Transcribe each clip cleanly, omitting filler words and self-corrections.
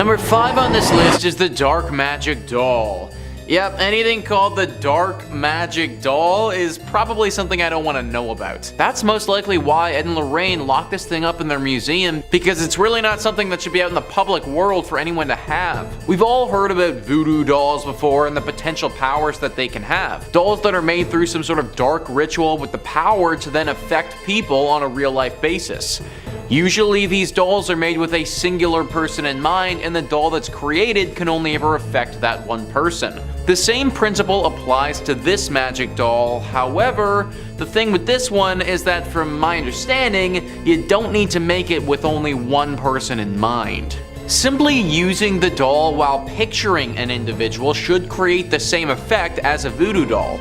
Number 5 on this list is the Dark Magic Doll. Yep, anything called the Dark Magic Doll is probably something I don't want to know about. That's most likely why Ed and Lorraine locked this thing up in their museum, because it's really not something that should be out in the public world for anyone to have. We've all heard about voodoo dolls before and the potential powers that they can have. Dolls that are made through some sort of dark ritual with the power to then affect people on a real life basis. Usually these dolls are made with a singular person in mind, and the doll that's created can only ever affect that one person. The same principle applies to this magic doll. However, the thing with this one is that from my understanding, you don't need to make it with only one person in mind. Simply using the doll while picturing an individual should create the same effect as a voodoo doll.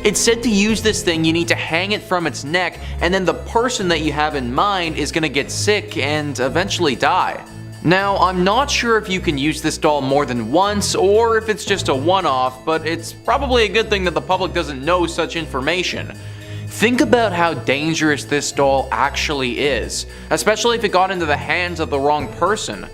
It's said to use this thing, you need to hang it from its neck, and then the person that you have in mind is gonna get sick and eventually die. Now, I'm not sure if you can use this doll more than once, or if it's just a one-off, but it's probably a good thing that the public doesn't know such information. Think about how dangerous this doll actually is, especially if it got into the hands of the wrong person.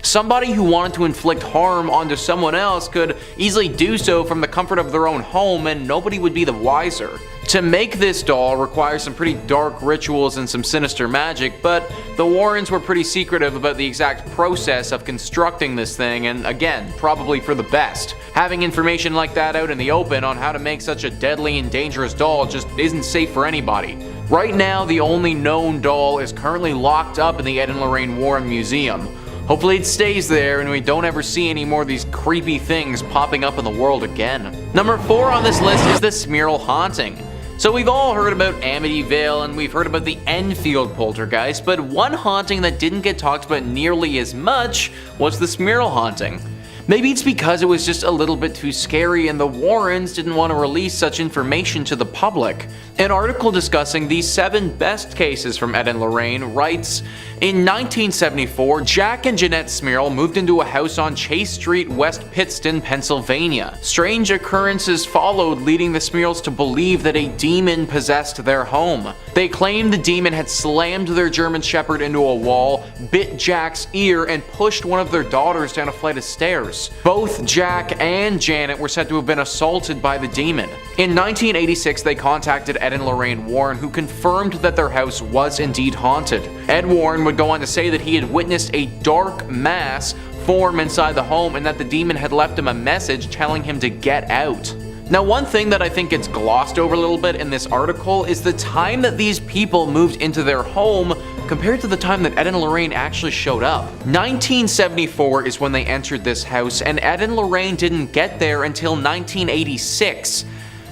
Somebody who wanted to inflict harm onto someone else could easily do so from the comfort of their own home, and nobody would be the wiser. To make this doll requires some pretty dark rituals and some sinister magic, but the Warrens were pretty secretive about the exact process of constructing this thing, and again, probably for the best. Having information like that out in the open on how to make such a deadly and dangerous doll just isn't safe for anybody. Right now, the only known doll is currently locked up in the Ed and Lorraine Warren Museum. Hopefully it stays there and we don't ever see any more of these creepy things popping up in the world again. Number 4 on this list is the Smurl haunting. So we've all heard about Amityville and we've heard about the Enfield Poltergeist, but one haunting that didn't get talked about nearly as much was the Smurl haunting. Maybe it's because it was just a little bit too scary and the Warrens didn't want to release such information to the public. An article discussing the 7 best cases from Ed and Lorraine writes, in 1974, Jack and Jeanette Smurl moved into a house on Chase Street, West Pittston, Pennsylvania. Strange occurrences followed, leading the Smurls to believe that a demon possessed their home. They claimed the demon had slammed their German Shepherd into a wall, bit Jack's ear, and pushed one of their daughters down a flight of stairs. Both Jack and Janet were said to have been assaulted by the demon. In 1986, they contacted Ed and Lorraine Warren, who confirmed that their house was indeed haunted. Ed Warren would go on to say that he had witnessed a dark mass form inside the home and that the demon had left him a message telling him to get out. Now, one thing that I think gets glossed over a little bit in this article is the time that these people moved into their home compared to the time that Ed and Lorraine actually showed up. 1974 is when they entered this house, and Ed and Lorraine didn't get there until 1986.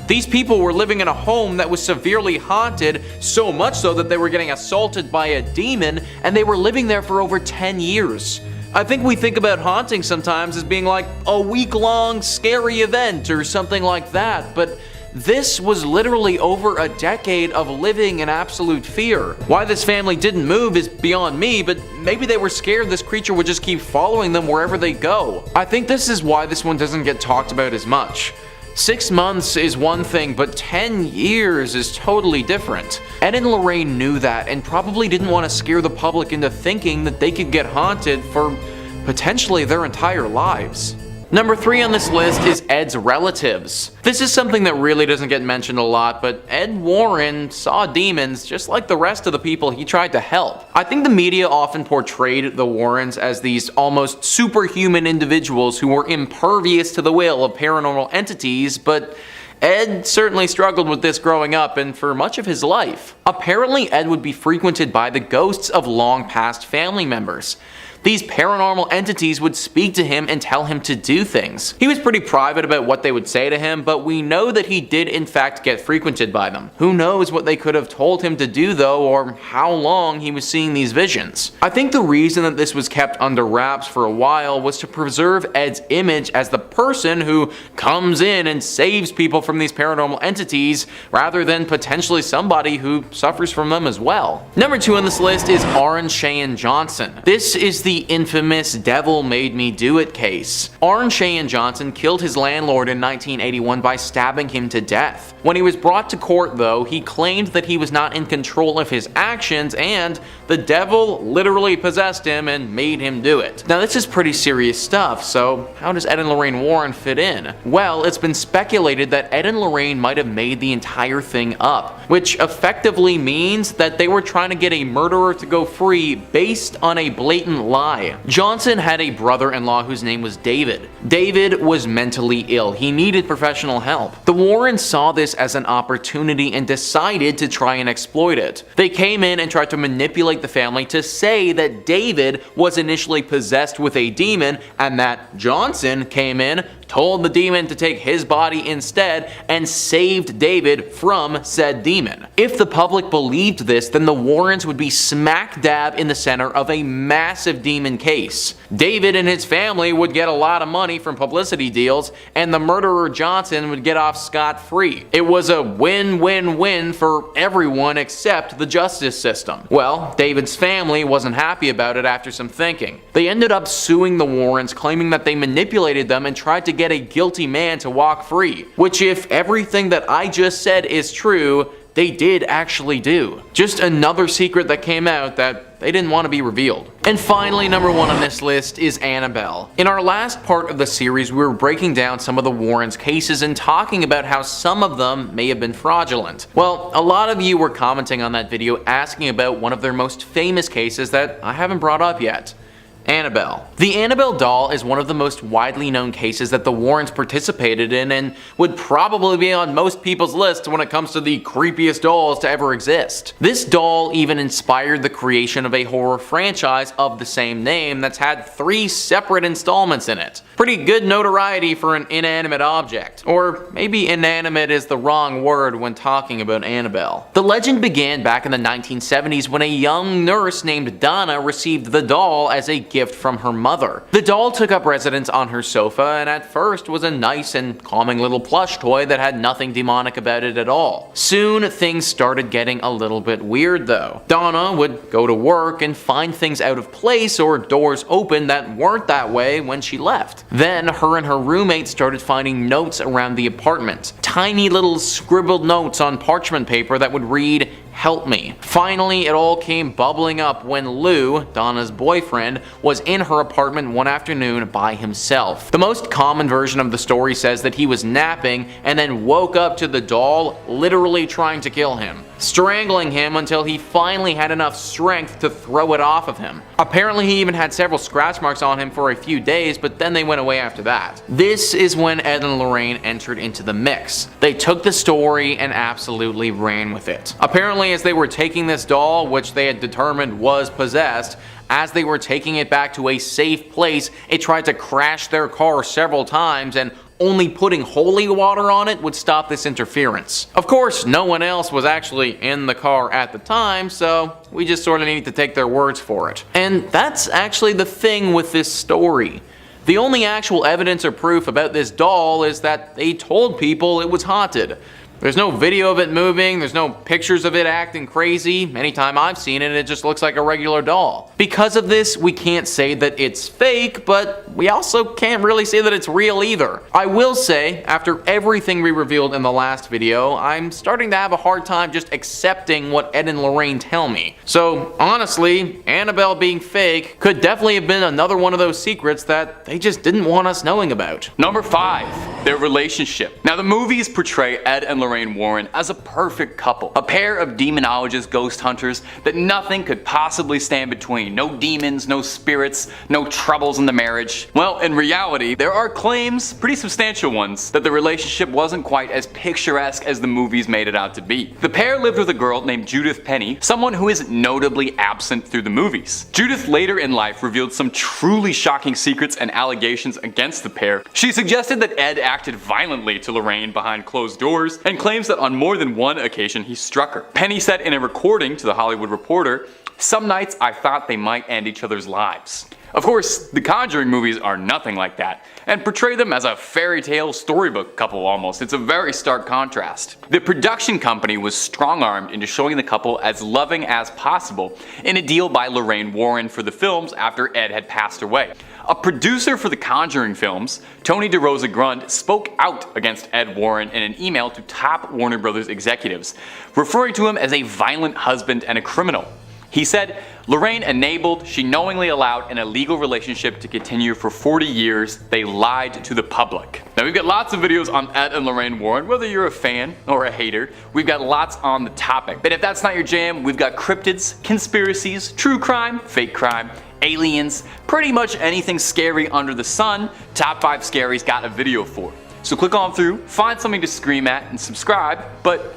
These people were living in a home that was severely haunted, so much so that they were getting assaulted by a demon, and they were living there for over 10 years. I think we think about haunting sometimes as being like a week-long scary event or something like that, but this was literally over a decade of living in absolute fear. Why this family didn't move is beyond me, but maybe they were scared this creature would just keep following them wherever they go. I think this is why this one doesn't get talked about as much. 6 months is one thing, but 10 years is totally different. Ed and Lorraine knew that and probably didn't want to scare the public into thinking that they could get haunted for potentially their entire lives. Number 3 on this list is Ed's relatives. This is something that really doesn't get mentioned a lot, but Ed Warren saw demons just like the rest of the people he tried to help. I think the media often portrayed the Warrens as these almost superhuman individuals who were impervious to the will of paranormal entities, but Ed certainly struggled with this growing up and for much of his life. Apparently, Ed would be frequented by the ghosts of long-past family members. These paranormal entities would speak to him and tell him to do things. He was pretty private about what they would say to him, but we know that he did in fact get frequented by them. Who knows what they could have told him to do though, or how long he was seeing these visions. I think the reason that this was kept under wraps for a while was to preserve Ed's image as the person who comes in and saves people from these paranormal entities, rather than potentially somebody who suffers from them as well. Number 2 on this list is Aaron Cheyenne Johnson. This is the infamous Devil Made Me Do It case. Aaron Cheyenne Johnson killed his landlord in 1981 by stabbing him to death. When he was brought to court though, he claimed that he was not in control of his actions and The devil literally possessed him and made him do it. Now this is pretty serious stuff, so how does Ed and Lorraine Warren fit in? Well, it's been speculated that Ed and Lorraine might have made the entire thing up, which effectively means that they were trying to get a murderer to go free based on a blatant lie. Johnson had a brother-in-law whose name was David. David was mentally ill. He needed professional help. The Warrens saw this as an opportunity and decided to try and exploit it. They came in and tried to manipulate the family to say that David was initially possessed with a demon and that Johnson came in, told the demon to take his body instead, and saved David from said demon. If the public believed this, then the Warrens would be smack dab in the center of a massive demon case. David and his family would get a lot of money from publicity deals, and the murderer Johnson would get off scot-free. It was a win-win-win for everyone except the justice system. Well, David's family wasn't happy about it after some thinking. They ended up suing the Warrens, claiming that they manipulated them and tried to get a guilty man to walk free, which if everything that I just said is true, they did actually do. Just another secret that came out that they didn't want to be revealed. And finally, number 1 on this list is Annabelle. In our last part of the series, we were breaking down some of the Warrens' cases and talking about how some of them may have been fraudulent. Well, a lot of you were commenting on that video asking about one of their most famous cases that I haven't brought up yet. Annabelle. The Annabelle doll is one of the most widely known cases that the Warrens participated in and would probably be on most people's lists when it comes to the creepiest dolls to ever exist. This doll even inspired the creation of a horror franchise of the same name that's had 3 separate installments in it. Pretty good notoriety for an inanimate object. Or maybe inanimate is the wrong word when talking about Annabelle. The legend began back in the 1970s when a young nurse named Donna received the doll as a gift from her mother. The doll took up residence on her sofa and at first was a nice and calming little plush toy that had nothing demonic about it at all. Soon things started getting a little bit weird though. Donna would go to work and find things out of place or doors open that weren't that way when she left. Then her and her roommate started finding notes around the apartment. Tiny little scribbled notes on parchment paper that would read, "Help me." Finally, it all came bubbling up when Lou, Donna's boyfriend, was in her apartment one afternoon by himself. The most common version of the story says that he was napping and then woke up to the doll literally trying to kill him, strangling him until he finally had enough strength to throw it off of him. Apparently he even had several scratch marks on him for a few days, but then they went away after that. This is when Ed and Lorraine entered into the mix. They took the story and absolutely ran with it. Apparently as they were taking this doll, which they had determined was possessed, as they were taking it back to a safe place, it tried to crash their car several times, and only putting holy water on it would stop this interference. Of course, no one else was actually in the car at the time, so we just sort of need to take their words for it. And that's actually the thing with this story. The only actual evidence or proof about this doll is that they told people it was haunted. There's no video of it moving, there's no pictures of it acting crazy. Anytime I've seen it, it just looks like a regular doll. Because of this, we can't say that it's fake, but we also can't really say that it's real either. I will say, after everything we revealed in the last video, I'm starting to have a hard time just accepting what Ed and Lorraine tell me. So honestly, Annabelle being fake could definitely have been another one of those secrets that they just didn't want us knowing about. Number 5, their relationship. Now the movies portray Ed and Lorraine Warren as a perfect couple, a pair of demonologist ghost hunters that nothing could possibly stand between. No demons, no spirits, no troubles in the marriage. Well, in reality, there are claims, pretty substantial ones, that the relationship wasn't quite as picturesque as the movies made it out to be. The pair lived with a girl named Judith Penny, someone who is notably absent through the movies. Judith later in life revealed some truly shocking secrets and allegations against the pair. She suggested that Ed acted violently to Lorraine behind closed doors and claims that on more than one occasion he struck her. Penny said in a recording to The Hollywood Reporter, "Some nights I thought they might end each other's lives." Of course, the Conjuring movies are nothing like that, and portray them as a fairy tale storybook couple almost. It's a very stark contrast. The production company was strong-armed into showing the couple as loving as possible in a deal by Lorraine Warren for the films after Ed had passed away. A producer for the Conjuring films, Tony DeRosa Grund, spoke out against Ed Warren in an email to top Warner Brothers executives, referring to him as a violent husband and a criminal. He said Lorraine enabled, she knowingly allowed an illegal relationship to continue for 40 years. They lied to the public. Now we've got lots of videos on Ed and Lorraine Warren, whether you're a fan or a hater. We've got lots on the topic. But if that's not your jam, we've got cryptids, conspiracies, true crime, fake crime, aliens, pretty much anything scary under the sun. Top 5 Scaries got a video for. So click on through, find something to scream at, and subscribe, but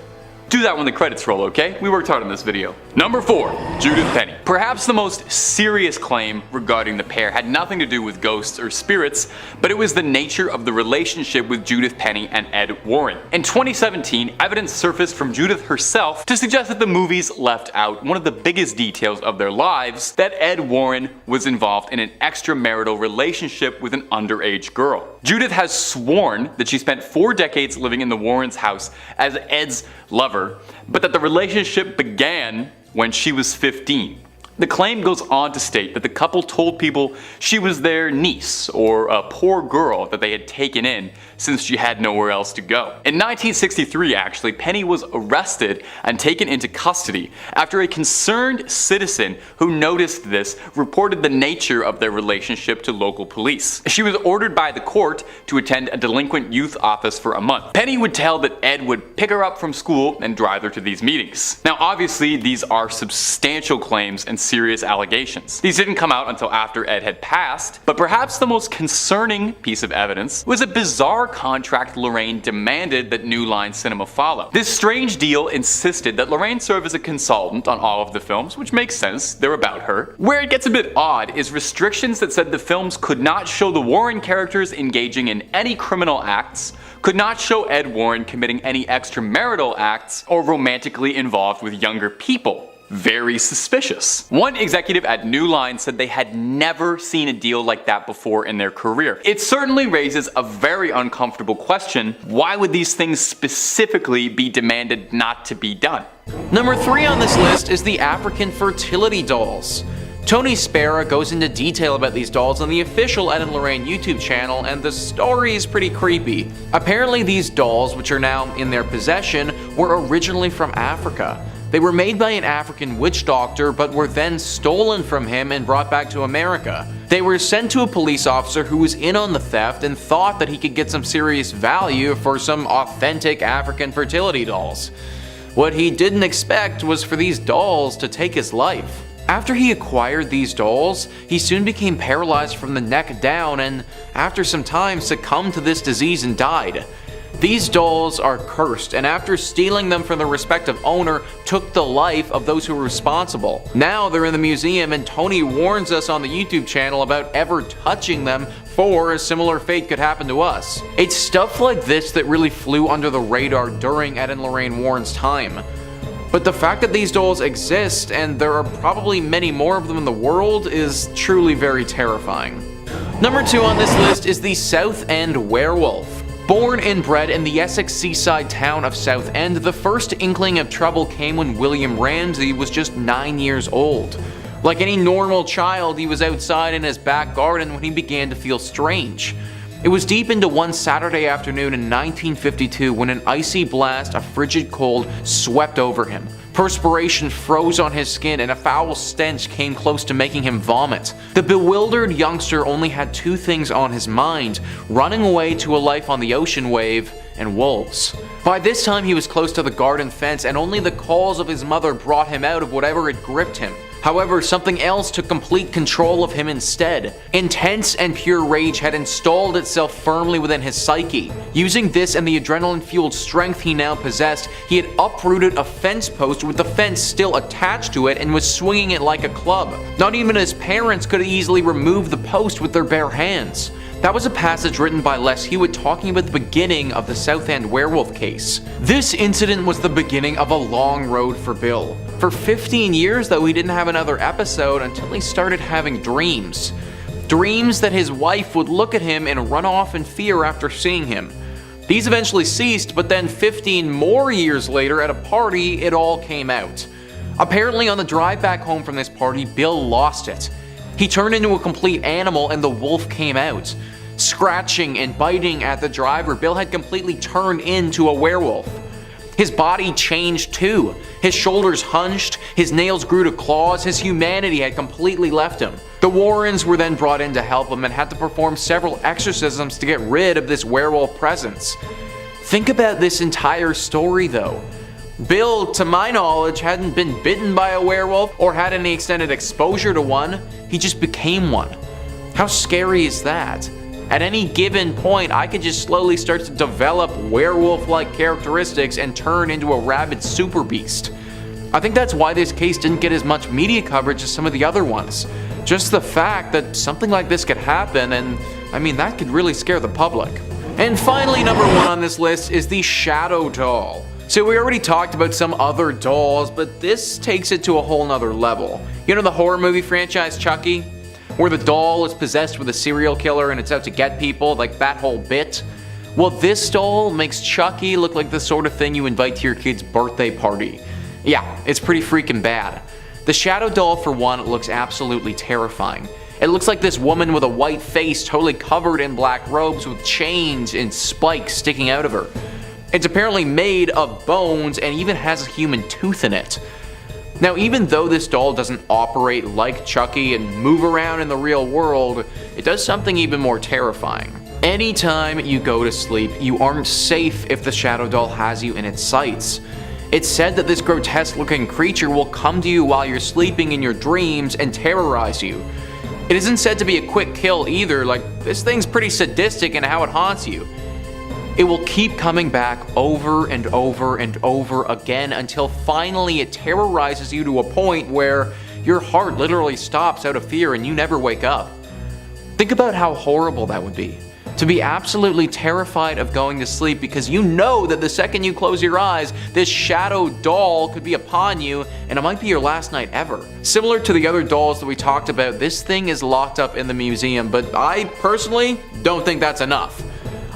do that when the credits roll, okay? We worked hard on this video. Number 4, Judith Penny. Perhaps the most serious claim regarding the pair had nothing to do with ghosts or spirits, but it was the nature of the relationship with Judith Penny and Ed Warren. In 2017, evidence surfaced from Judith herself to suggest that the movies left out one of the biggest details of their lives, that Ed Warren was involved in an extramarital relationship with an underage girl. Judith has sworn that she spent 4 decades living in the Warrens' house as Ed's lover, but that the relationship began when she was 15. The claim goes on to state that the couple told people she was their niece or a poor girl that they had taken in since she had nowhere else to go. In 1963 actually, Penny was arrested and taken into custody after a concerned citizen who noticed this reported the nature of their relationship to local police. She was ordered by the court to attend a delinquent youth office for a month. Penny would tell that Ed would pick her up from school and drive her to these meetings. Now obviously these are substantial claims and serious allegations. These didn't come out until after Ed had passed, but perhaps the most concerning piece of evidence was a bizarre contract Lorraine demanded that New Line Cinema follow. This strange deal insisted that Lorraine serve as a consultant on all of the films, which makes sense, they're about her. Where it gets a bit odd is restrictions that said the films could not show the Warren characters engaging in any criminal acts, could not show Ed Warren committing any extramarital acts, or romantically involved with younger people. Very suspicious. One executive at New Line said they had never seen a deal like that before in their career. It certainly raises a very uncomfortable question: why would these things specifically be demanded not to be done? Number 3 on this list is the African fertility dolls. Tony Spera goes into detail about these dolls on the official Ed and Lorraine YouTube channel, and the story is pretty creepy. Apparently these dolls, which are now in their possession, were originally from Africa. They were made by an African witch doctor, but were then stolen from him and brought back to America. They were sent to a police officer who was in on the theft and thought that he could get some serious value for some authentic African fertility dolls. What he didn't expect was for these dolls to take his life. After he acquired these dolls, he soon became paralyzed from the neck down and, after some time, succumbed to this disease and died. These dolls are cursed, and after stealing them from their respective owner, took the life of those who were responsible. Now they're in the museum, and Tony warns us on the YouTube channel about ever touching them, for a similar fate could happen to us. It's stuff like this that really flew under the radar during Ed and Lorraine Warren's time. But the fact that these dolls exist, and there are probably many more of them in the world, is truly very terrifying. Number 2 on this list is the Southend Werewolf. Born and bred in the Essex seaside town of Southend, the first inkling of trouble came when William Ramsey was just 9 years old. Like any normal child, he was outside in his back garden when he began to feel strange. It was deep into one Saturday afternoon in 1952 when an icy blast of frigid cold swept over him. Perspiration froze on his skin and a foul stench came close to making him vomit. The bewildered youngster only had 2 things on his mind: running away to a life on the ocean wave and wolves. By this time he was close to the garden fence, and only the calls of his mother brought him out of whatever had gripped him. However, something else took complete control of him instead. Intense and pure rage had installed itself firmly within his psyche. Using this and the adrenaline-fueled strength he now possessed, he had uprooted a fence post with the fence still attached to it and was swinging it like a club. Not even his parents could easily remove the post with their bare hands. That was a passage written by Les Hewitt talking about the beginning of the Southend werewolf case. This incident was the beginning of a long road for Bill. For 15 years though, he didn't have another episode until he started having dreams. Dreams that his wife would look at him and run off in fear after seeing him. These eventually ceased, but then 15 more years later at a party, it all came out. Apparently on the drive back home from this party, Bill lost it. He turned into a complete animal and the wolf came out. Scratching and biting at the driver, Bill had completely turned into a werewolf. His body changed too. His shoulders hunched, his nails grew to claws, his humanity had completely left him. The Warrens were then brought in to help him and had to perform several exorcisms to get rid of this werewolf presence. Think about this entire story though. Bill, to my knowledge, hadn't been bitten by a werewolf or had any extended exposure to one, he just became one. How scary is that? At any given point, I could just slowly start to develop werewolf-like characteristics and turn into a rabid super beast. I think that's why this case didn't get as much media coverage as some of the other ones. Just the fact that something like this could happen, and I mean, that could really scare the public. And finally, number 1 on this list is the Shadow Doll. So we already talked about some other dolls, but this takes it to a whole nother level. You know the horror movie franchise Chucky? Where the doll is possessed with a serial killer and it's out to get people, like that whole bit? Well, this doll makes Chucky look like the sort of thing you invite to your kid's birthday party. Yeah, it's pretty freaking bad. The Shadow Doll, for one, looks absolutely terrifying. It looks like this woman with a white face totally covered in black robes with chains and spikes sticking out of her. It's apparently made of bones and even has a human tooth in it. Now, even though this doll doesn't operate like Chucky and move around in the real world, it does something even more terrifying. Anytime you go to sleep, you aren't safe if the Shadow Doll has you in its sights. It's said that this grotesque looking creature will come to you while you're sleeping in your dreams and terrorize you. It isn't said to be a quick kill either, like this thing's pretty sadistic in how it haunts you. It will keep coming back over and over and over again until finally it terrorizes you to a point where your heart literally stops out of fear and you never wake up. Think about how horrible that would be. To be absolutely terrified of going to sleep because you know that the second you close your eyes, this shadow doll could be upon you and it might be your last night ever. Similar to the other dolls that we talked about, this thing is locked up in the museum, but I personally don't think that's enough.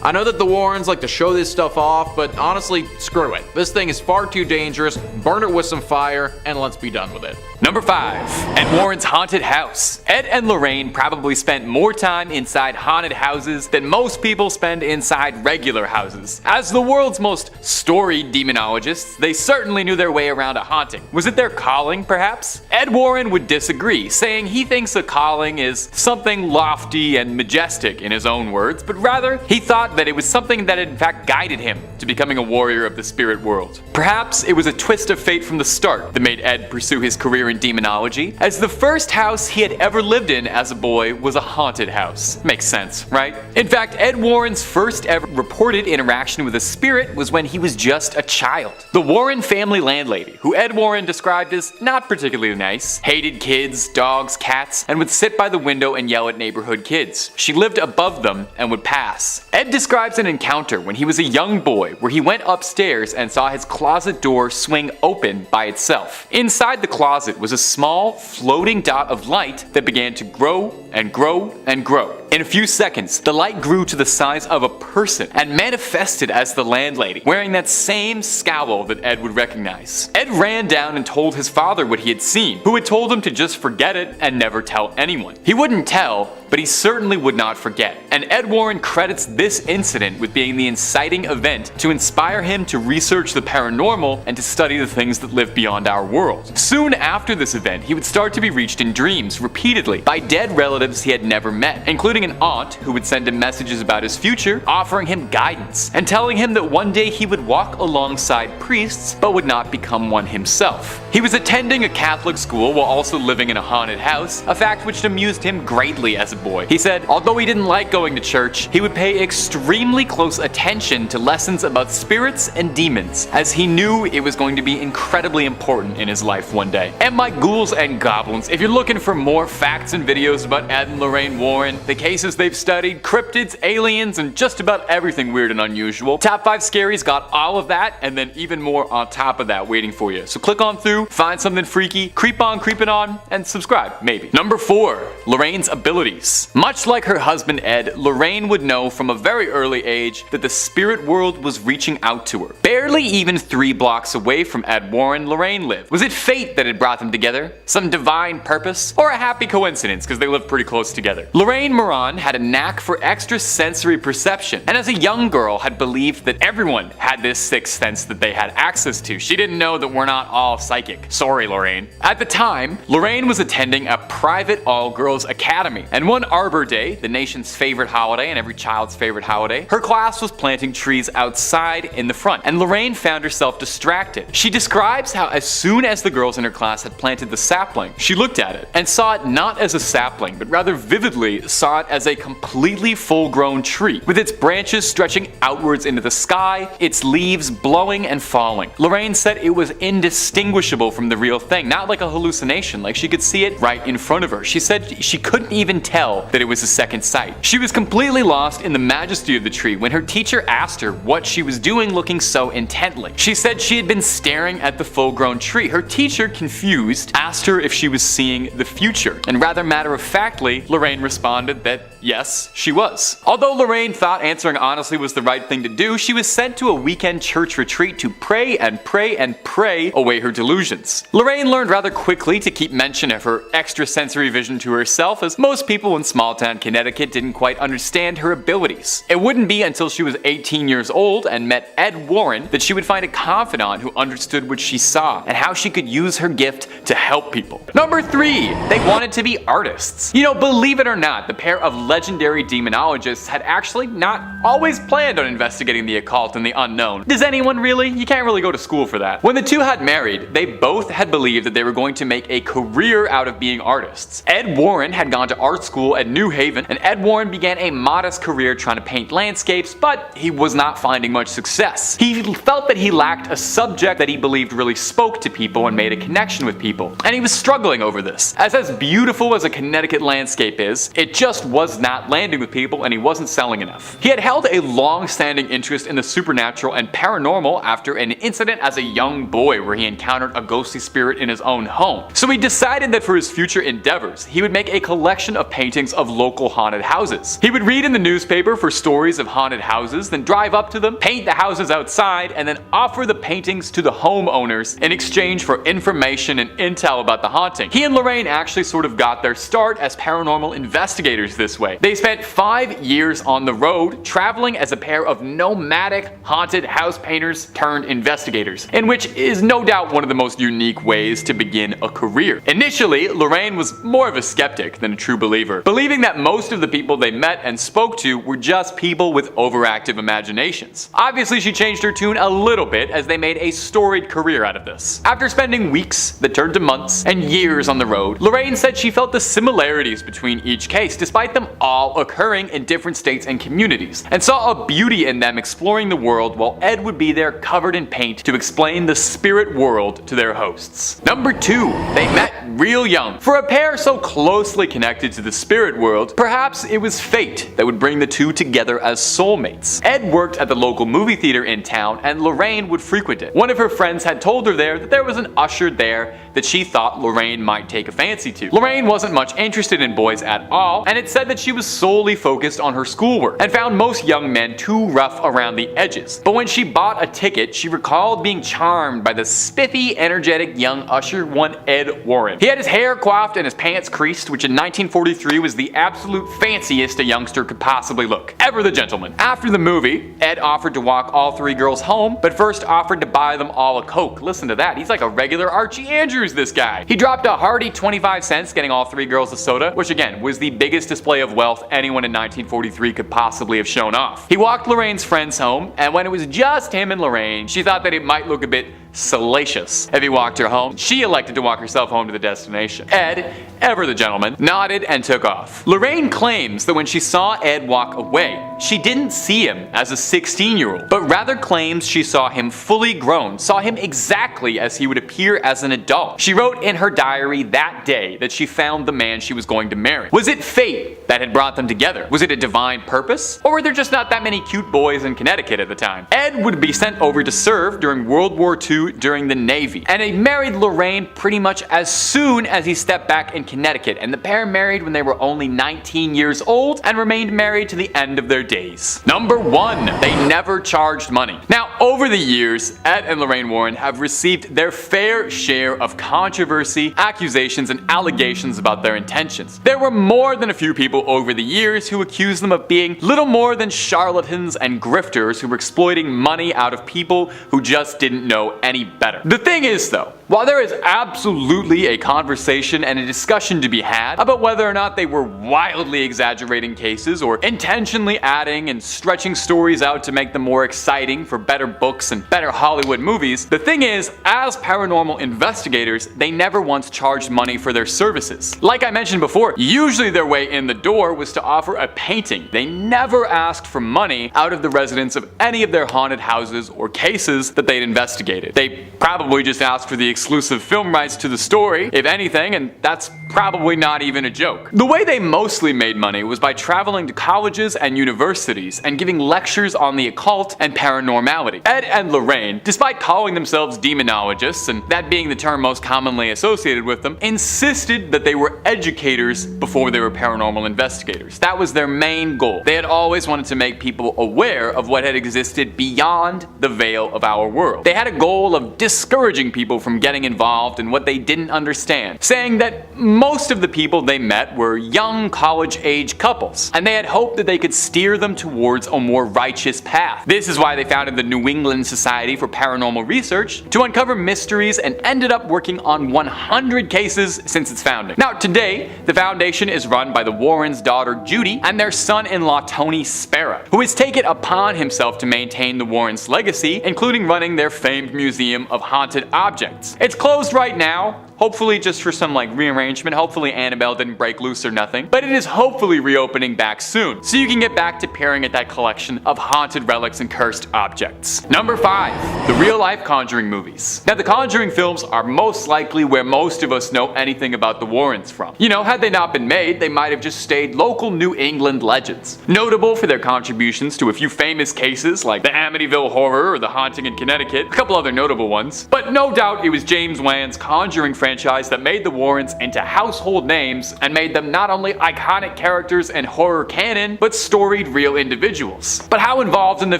I know that the Warrens like to show this stuff off, but honestly, screw it. This thing is far too dangerous, burn it with some fire, and let's be done with it. Number 5. Ed Warren's Haunted House. Ed and Lorraine probably spent more time inside haunted houses than most people spend inside regular houses. As the world's most storied demonologists, they certainly knew their way around a haunting. Was it their calling, perhaps? Ed Warren would disagree, saying he thinks a calling is something lofty and majestic in his own words, but rather, he thought that it was something that had in fact guided him to becoming a warrior of the spirit world. Perhaps it was a twist of fate from the start that made Ed pursue his career in demonology, as the first house he had ever lived in as a boy was a haunted house. Makes sense, right? In fact, Ed Warren's first ever reported interaction with a spirit was when he was just a child. The Warren family landlady, who Ed Warren described as not particularly nice, hated kids, dogs, cats, and would sit by the window and yell at neighborhood kids. She lived above them and would pass. Ed describes an encounter when he was a young boy where he went upstairs and saw his closet door swing open by itself. Inside the closet was a small, floating dot of light that began to grow and grow and grow. In a few seconds, the light grew to the size of a person and manifested as the landlady, wearing that same scowl that Ed would recognize. Ed ran down and told his father what he had seen, who had told him to just forget it and never tell anyone. He wouldn't tell, but he certainly would not forget. And Ed Warren credits this incident with being the inciting event to inspire him to research the paranormal and to study the things that live beyond our world. Soon after this event, he would start to be reached in dreams repeatedly by dead relatives he had never met, including an aunt who would send him messages about his future, offering him guidance, and telling him that one day he would walk alongside priests but would not become one himself. He was attending a Catholic school while also living in a haunted house, a fact which amused him greatly as a boy. He said, although he didn't like going to church, he would pay extremely close attention to lessons about spirits and demons, as he knew it was going to be incredibly important in his life one day. And my ghouls and goblins, if you're looking for more facts and videos about Ed and Lorraine Warren, the cases they've studied, cryptids, aliens, and just about everything weird and unusual, Top 5 Scaries got all of that and then even more on top of that waiting for you. So click on through, find something freaky, creep on creeping on, and subscribe, maybe. Number 4. Lorraine's abilities. Much like her husband Ed, Lorraine would know from a very early age that the spirit world was reaching out to her. Barely even 3 blocks away from Ed Warren, Lorraine lived. Was it fate that had brought them together? Some divine purpose? Or a happy coincidence because they lived pretty close together? Lorraine Moran on had a knack for extrasensory perception, and as a young girl had believed that everyone had this sixth sense that they had access to. She didn't know that we're not all psychic. Sorry, Lorraine. At the time, Lorraine was attending a private all-girls academy, and one Arbor Day, the nation's favorite holiday and every child's favorite holiday, her class was planting trees outside in the front, and Lorraine found herself distracted. She describes how as soon as the girls in her class had planted the sapling, she looked at it and saw it not as a sapling, but rather vividly saw it as a completely full-grown tree, with its branches stretching outwards into the sky, its leaves blowing and falling. Lorraine said it was indistinguishable from the real thing, not like a hallucination, like she could see it right in front of her. She said she couldn't even tell that it was a second sight. She was completely lost in the majesty of the tree when her teacher asked her what she was doing looking so intently. She said she had been staring at the full-grown tree. Her teacher, confused, asked her if she was seeing the future, and rather matter-of-factly, Lorraine responded that yes, she was. Although Lorraine thought answering honestly was the right thing to do, she was sent to a weekend church retreat to pray and pray and pray away her delusions. Lorraine learned rather quickly to keep mention of her extrasensory vision to herself, as most people in small-town Connecticut didn't quite understand her abilities. It wouldn't be until she was 18 years old and met Ed Warren that she would find a confidant who understood what she saw and how she could use her gift to help people. Number 3, they wanted to be artists. You know, believe it or not, the pair of legendary demonologists had actually not always planned on investigating the occult and the unknown. Does anyone really? You can't really go to school for that. When the two had married, they both had believed that they were going to make a career out of being artists. Ed Warren had gone to art school at New Haven, and Ed Warren began a modest career trying to paint landscapes, but he was not finding much success. He felt that he lacked a subject that he believed really spoke to people and made a connection with people, and he was struggling over this. As beautiful as a Connecticut landscape is, it just was not landing with people, and he wasn't selling enough. He had held a long-standing interest in the supernatural and paranormal after an incident as a young boy where he encountered a ghostly spirit in his own home. So he decided that for his future endeavors, he would make a collection of paintings of local haunted houses. He would read in the newspaper for stories of haunted houses, then drive up to them, paint the houses outside, and then offer the paintings to the homeowners in exchange for information and intel about the haunting. He and Lorraine actually sort of got their start as paranormal investigators this way. They spent 5 years on the road, traveling as a pair of nomadic haunted house painters turned investigators, in which is no doubt one of the most unique ways to begin a career. Initially, Lorraine was more of a skeptic than a true believer, believing that most of the people they met and spoke to were just people with overactive imaginations. Obviously, she changed her tune a little bit as they made a storied career out of this. After spending weeks that turned to months and years on the road, Lorraine said she felt the similarities between each case, despite them all occurring in different states and communities, and saw a beauty in them exploring the world while Ed would be there covered in paint to explain the spirit world to their hosts. Number 2, they met real young. For a pair so closely connected to the spirit world, perhaps it was fate that would bring the two together as soulmates. Ed worked at the local movie theater in town, and Lorraine would frequent it. One of her friends had told her there that there was an usher there that she thought Lorraine might take a fancy to. Lorraine wasn't much interested in boys at all, and it said that she was solely focused on her schoolwork and found most young men too rough around the edges. But when she bought a ticket, she recalled being charmed by the spiffy, energetic young usher, one Ed Warren. He had his hair coiffed and his pants creased, which in 1943 was the absolute fanciest a youngster could possibly look. Ever the gentleman. After the movie, Ed offered to walk all 3 girls home, but first offered to buy them all a Coke. Listen to that, he's like a regular Archie Andrews, this guy. He dropped a hearty 25 cents getting all 3 girls a soda, which again was the biggest display of wealth anyone in 1943 could possibly have shown off. He walked Lorraine's friends home, and when it was just him and Lorraine, she thought that it might look a bit salacious if he walked her home. She elected to walk herself home to the destination. Ed, ever the gentleman, nodded and took off. Lorraine claims that when she saw Ed walk away, she didn't see him as a 16-year-old, but rather claims she saw him fully grown, saw him exactly as he would appear as an adult. She wrote in her diary that day that she found the man she was going to marry. Was it fate that had brought them together? Was it a divine purpose? Or were there just not that many cute boys in Connecticut at the time? Ed would be sent over to serve during World War II during the Navy, and he married Lorraine pretty much as soon as he stepped back in Connecticut, and the pair married when they were only 19 years old and remained married to the end of their days. Number 1. They never charged money. Now, over the years, Ed and Lorraine Warren have received their fair share of controversy, accusations, and allegations about their intentions. There were more than a few people over the years who accused them of being little more than charlatans and grifters who were exploiting money out of people who just didn't know any better. The thing is though, while there is absolutely a conversation and a discussion to be had about whether or not they were wildly exaggerating cases or intentionally adding and stretching stories out to make them more exciting for better books and better Hollywood movies, the thing is, as paranormal investigators, they never once charged money for their services. Like I mentioned before, usually their way in the door was to offer a painting. They never asked for money out of the residents of any of their haunted houses or cases that they'd investigated. They probably just asked for the exclusive film rights to the story, if anything, and that's probably not even a joke. The way they mostly made money was by traveling to colleges and universities and giving lectures on the occult and paranormality. Ed and Lorraine, despite calling themselves demonologists, and that being the term most commonly associated with them, insisted that they were educators before they were paranormal investigators. That was their main goal. They had always wanted to make people aware of what had existed beyond the veil of our world. They had a goal of discouraging people from getting involved in what they didn't understand, saying that most of the people they met were young college-age couples, and they had hoped that they could steer them towards a more righteous path. This is why they founded the New England Society for Paranormal Research to uncover mysteries and ended up working on 100 cases since its founding. Now today, the foundation is run by the Warrens' daughter Judy and their son-in-law Tony Spera, who has taken upon himself to maintain the Warrens' legacy, including running their famed Museum of Haunted Objects. It's closed right now, hopefully just for some rearrangement. Hopefully Annabelle didn't break loose or nothing, but it is hopefully reopening back soon, so you can get back to peering at that collection of haunted relics and cursed objects. Number 5. The real-life Conjuring movies. Now the Conjuring films are most likely where most of us know anything about the Warrens from. You know, had they not been made, they might have just stayed local New England legends. Notable for their contributions to a few famous cases like the Amityville Horror or the Haunting in Connecticut, a couple other notable ones, but no doubt it was James Wan's Conjuring franchise that made the Warrens into household names and made them not only iconic characters in horror canon, but storied real individuals. But how involved in the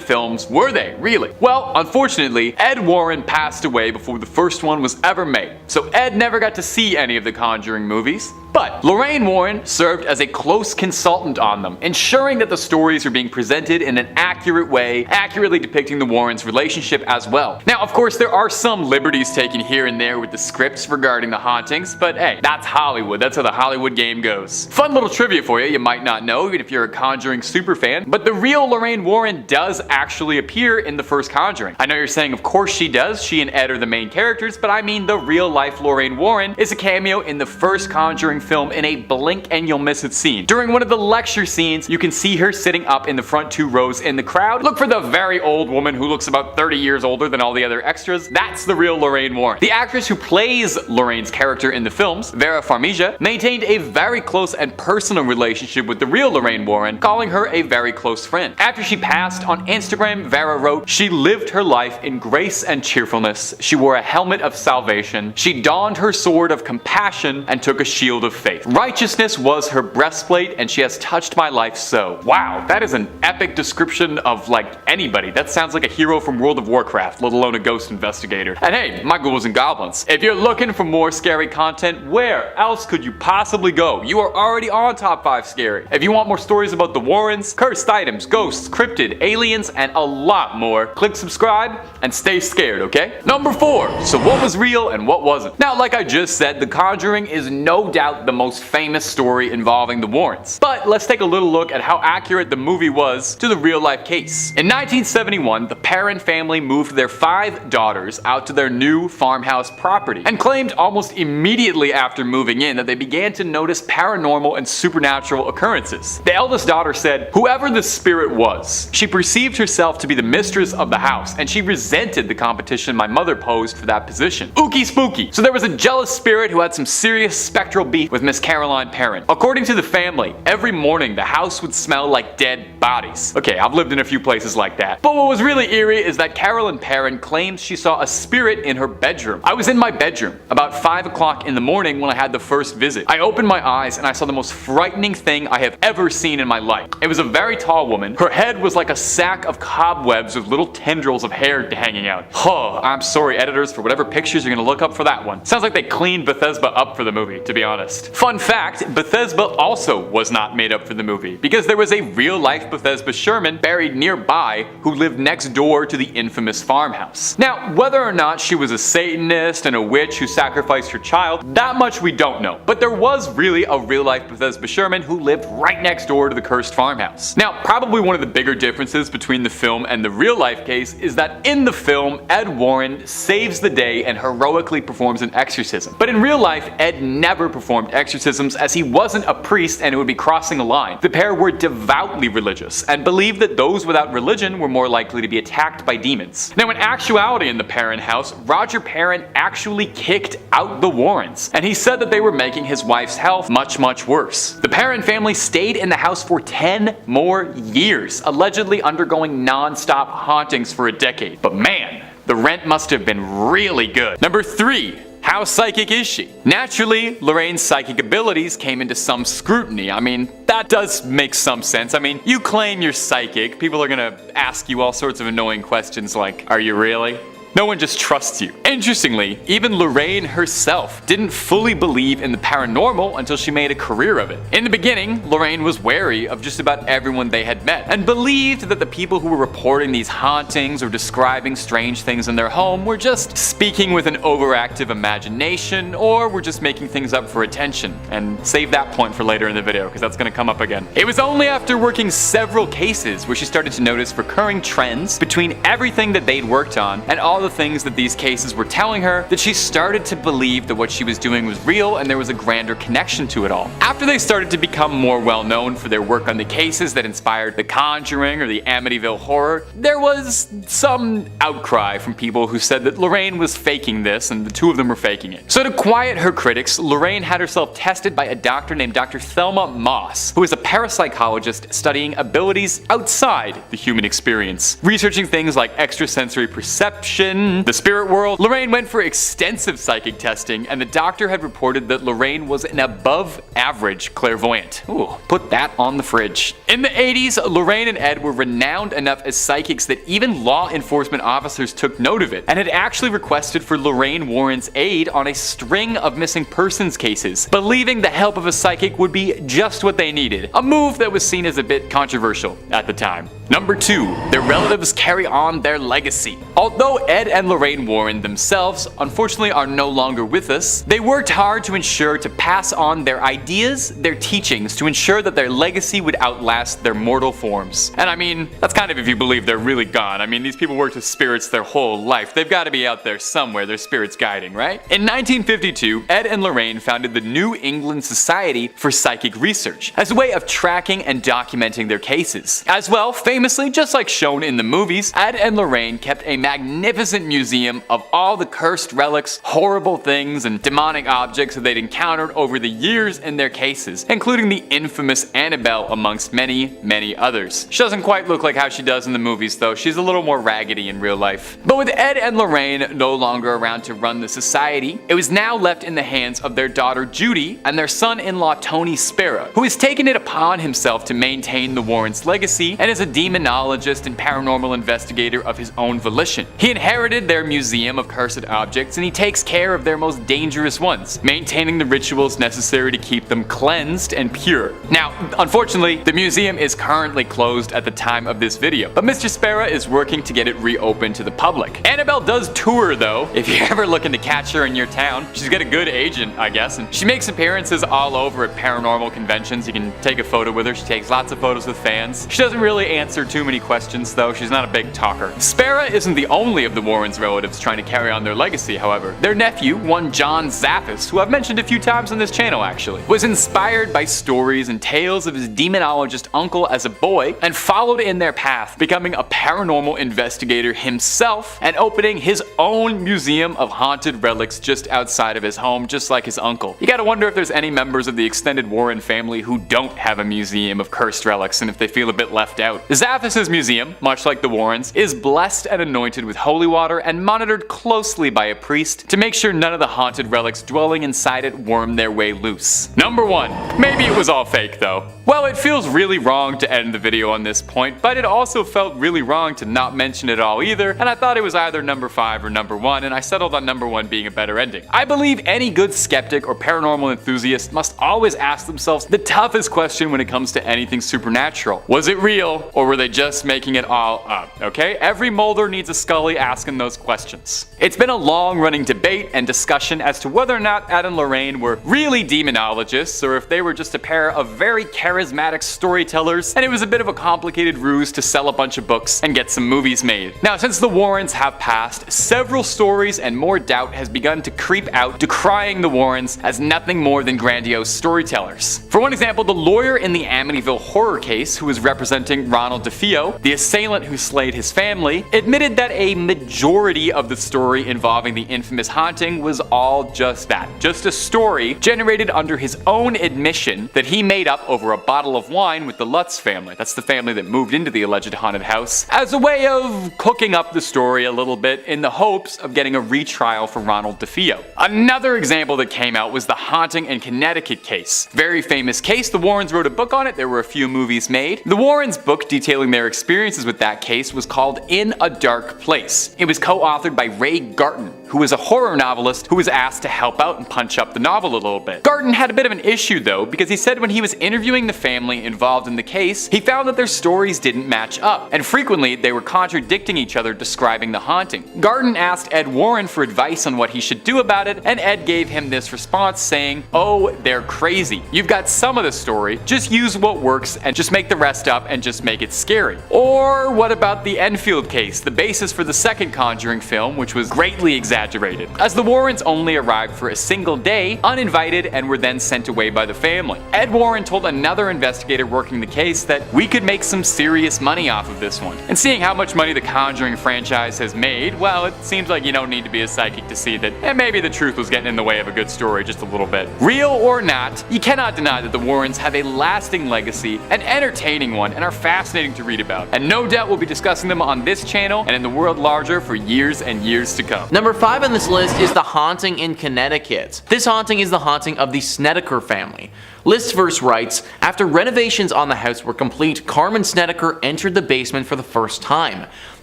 films were they, really? Well, unfortunately, Ed Warren passed away before the first one was ever made, so Ed never got to see any of the Conjuring movies. But Lorraine Warren served as a close consultant on them, ensuring that the stories were being presented in an accurate way, accurately depicting the Warrens' relationship as well. Now, of course, there are some liberties taken here and there with the scripts regarding the hauntings, but hey, that's Hollywood. That's how the Hollywood game goes. Fun little trivia for you might not know, even if you're a Conjuring superfan, but the real Lorraine Warren does actually appear in the first Conjuring. I know you're saying, of course she does. She and Ed are the main characters, but I mean the real-life Lorraine Warren is a cameo in the first Conjuring film in a blink and you'll miss it scene. During one of the lecture scenes, you can see her sitting up in the front 2 rows in the crowd. Look for the very old woman who looks about 30 years older than all the other extras. That's the real Lorraine Warren. The actress who plays Lorraine's character in the films, Vera Farmiga, maintained a very close and personal relationship with the real Lorraine Warren, calling her a very close friend. After she passed on Instagram, Vera wrote, "She lived her life in grace and cheerfulness. She wore a helmet of salvation. She donned her sword of compassion and took a shield of faith. Righteousness was her breastplate, and she has touched my life so." Wow, that is an epic description of anybody. That sounds like a hero from World of Warcraft, let alone a ghost investigator. And hey, my ghouls and goblins. If you're looking for more scary content, where else could you possibly go? You are already on Top 5 Scary. If you want more stories about the Warrens, cursed items, ghosts, cryptid, aliens, and a lot more, click subscribe and stay scared, okay? Number 4. So what was real and what wasn't? Now, like I just said, The Conjuring is no doubt the most famous story involving the Warrens. But let's take a little look at how accurate the movie was to the real-life case. In 1971, the Perron family moved their 5 daughters out to their new farmhouse property and claimed almost immediately after moving in that they began to notice paranormal and supernatural occurrences. The eldest daughter said, "Whoever the spirit was, she perceived herself to be the mistress of the house, and she resented the competition my mother posed for that position. Ookie spooky." So there was a jealous spirit who had some serious spectral beef intimacy with Miss Caroline Perrin. According to the family, every morning the house would smell like dead bodies. Okay, I've lived in a few places like that. But what was really eerie is that Caroline Perrin claims she saw a spirit in her bedroom. I was in my bedroom about 5 o'clock in the morning when I had the first visit. I opened my eyes and I saw the most frightening thing I have ever seen in my life. It was a very tall woman. Her head was like a sack of cobwebs with little tendrils of hair hanging out. Oh, I'm sorry editors for whatever pictures you're gonna look up for that one. Sounds like they cleaned Bethesda up for the movie, to be honest. Fun fact, Bethesda also was not made up for the movie because there was a real-life Bethesda Sherman buried nearby who lived next door to the infamous farmhouse. Now, whether or not she was a Satanist and a witch who sacrificed her child, that much we don't know. But there was really a real-life Bethesda Sherman who lived right next door to the cursed farmhouse. Now, probably one of the bigger differences between the film and the real-life case is that in the film, Ed Warren saves the day and heroically performs an exorcism. But in real life, Ed never performed exorcisms as he wasn't a priest and it would be crossing a line. The pair were devoutly religious and believed that those without religion were more likely to be attacked by demons. Now, in actuality in the Perrin house, Roger Perrin actually kicked out the Warrens, and he said that they were making his wife's health much worse. The Perrin family stayed in the house for 10 more years, allegedly undergoing non-stop hauntings for a decade. But man, the rent must have been really good. Number 3. How psychic is she? Naturally, Lorraine's psychic abilities came into some scrutiny. I mean, that does make some sense. I mean, you claim you're psychic, people are gonna ask you all sorts of annoying questions like, are you really? No one just trusts you. Interestingly, even Lorraine herself didn't fully believe in the paranormal until she made a career of it. In the beginning, Lorraine was wary of just about everyone they had met, and believed that the people who were reporting these hauntings or describing strange things in their home were just speaking with an overactive imagination, or were just making things up for attention. And save that point for later in the video, because that's gonna come up again. It was only after working several cases where she started to notice recurring trends between everything that they'd worked on and all the things that these cases were telling her that she started to believe that what she was doing was real and there was a grander connection to it all. After they started to become more well known for their work on the cases that inspired the Conjuring or the Amityville horror, there was some outcry from people who said that Lorraine was faking this and the two of them were faking it. So to quiet her critics, Lorraine had herself tested by a doctor named Dr. Thelma Moss, who is a parapsychologist studying abilities outside the human experience, researching things like extrasensory perception, the spirit world. Lorraine went for extensive psychic testing, and the doctor had reported that Lorraine was an above average clairvoyant. Ooh, put that on the fridge. In the 80s, Lorraine and Ed were renowned enough as psychics that even law enforcement officers took note of it, and had actually requested for Lorraine Warren's aid on a string of missing persons cases, believing the help of a psychic would be just what they needed, a move that was seen as a bit controversial at the time. Number 2. Their relatives carry on their legacy. Although Ed and Lorraine Warren themselves unfortunately are no longer with us, they worked hard to ensure to pass on their ideas, their teachings, to ensure that their legacy would outlast their mortal forms. And I mean, that's kind of if you believe they're really gone. I mean, these people worked with spirits their whole life. They've got to be out there somewhere, their spirits guiding, right? In 1952, Ed and Lorraine founded the New England Society for Psychic Research as a way of tracking and documenting their cases. As well, famously, just like shown in the movies, Ed and Lorraine kept a magnificent museum of all the cursed relics, horrible things, and demonic objects that they'd encountered over the years in their cases, including the infamous Annabelle amongst many others. She doesn't quite look like how she does in the movies though, she's a little more raggedy in real life. But with Ed and Lorraine no longer around to run the society, it was now left in the hands of their daughter Judy and their son-in-law Tony Spera, who has taken it upon himself to maintain the Warrens' legacy and is a demonologist and paranormal investigator of his own volition. He inherited their museum of cursed objects and he takes care of their most dangerous ones, maintaining the rituals necessary to keep them cleansed and pure. Now, unfortunately, the museum is currently closed at the time of this video, but Mr. Spera is working to get it reopened to the public. Annabelle does tour though, if you're ever looking to catch her in your town. She's got a good agent, I guess, and she makes appearances all over at paranormal conventions. You can take a photo with her, she takes lots of photos with fans. She doesn't really answer her too many questions, though. She's not a big talker. Spera isn't the only of the Warrens' relatives trying to carry on their legacy, however. Their nephew, one John Zaffis, who I've mentioned a few times on this channel actually, was inspired by stories and tales of his demonologist uncle as a boy and followed in their path, becoming a paranormal investigator himself and opening his own museum of haunted relics just outside of his home, just like his uncle. You gotta wonder if there's any members of the extended Warren family who don't have a museum of cursed relics and if they feel a bit left out. Zaffis' museum, much like the Warrens, is blessed and anointed with holy water and monitored closely by a priest to make sure none of the haunted relics dwelling inside it worm their way loose. Number 1. Maybe it was all fake though. Well, it feels really wrong to end the video on this point, but it also felt really wrong to not mention it all either, and I thought it was either number 5 or number 1, and I settled on number 1 being a better ending. I believe any good skeptic or paranormal enthusiast must always ask themselves the toughest question when it comes to anything supernatural. Was it real, or were they just making it all up, okay? Every Mulder needs a Scully asking those questions. It's been a long-running debate and discussion as to whether or not Ed and Lorraine were really demonologists, or if they were just a pair of very charismatic storytellers, and it was a bit of a complicated ruse to sell a bunch of books and get some movies made. Now, since the Warrens have passed, several stories and more doubt has begun to creep out, decrying the Warrens as nothing more than grandiose storytellers. For one example, the lawyer in the Amityville horror case, who was representing Ronald DeFeo, the assailant who slayed his family, admitted that a majority of the story involving the infamous haunting was all just that, just a story generated under his own admission that he made up over a bottle of wine with the Lutz family. That's the family that moved into the alleged haunted house, as a way of cooking up the story a little bit in the hopes of getting a retrial for Ronald DeFeo. Another example that came out was the haunting in Connecticut case. Very famous case, the Warrens wrote a book on it, there were a few movies made. The Warrens' book detailing their experiences with that case was called In a Dark Place. It was co-authored by Ray Garton, who was a horror novelist who was asked to help out and punch up the novel a little bit. Garton had a bit of an issue though, because he said when he was interviewing the family involved in the case, he found that their stories didn't match up, and frequently they were contradicting each other describing the haunting. Garton asked Ed Warren for advice on what he should do about it, and Ed gave him this response saying, "Oh, they're crazy. You've got some of the story, just use what works and just make the rest up and just make it scary." Or what about the Enfield case, the basis for the second Conjuring film, which was greatly exaggerated, as the Warrens only arrived for a single day, uninvited, and were then sent away by the family. Ed Warren told another investigator working the case that we could make some serious money off of this one. And seeing how much money the Conjuring franchise has made, well, it seems like you don't need to be a psychic to see that maybe the truth was getting in the way of a good story just a little bit. Real or not, you cannot deny that the Warrens have a lasting legacy, an entertaining one, and are fascinating to read about. And no doubt we'll be discussing them on this channel and in the world larger for years and years to come. Number 5 on this list is the haunting in Connecticut. This haunting is the haunting of the Snedeker family. List verse writes, after renovations on the house were complete, Carmen Snedeker entered the basement for the first time.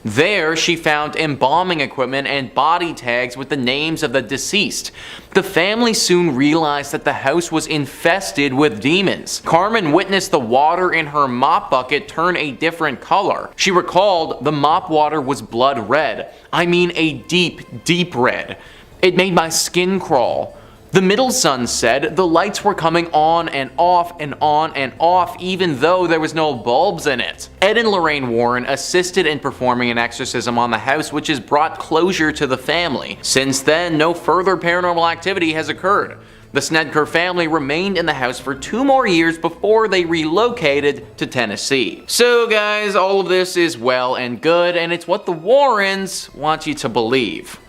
There, she found embalming equipment and body tags with the names of the deceased. The family soon realized that the house was infested with demons. Carmen witnessed the water in her mop bucket turn a different color. She recalled the mop water was blood red. I mean a deep, deep red. It made my skin crawl. The middle son said the lights were coming on and off and on and off even though there was no bulbs in it. Ed and Lorraine Warren assisted in performing an exorcism on the house, which has brought closure to the family. Since then, no further paranormal activity has occurred. The Snedeker family remained in the house for 2 more years before they relocated to Tennessee. So guys, all of this is well and good, and it's what the Warrens want you to believe.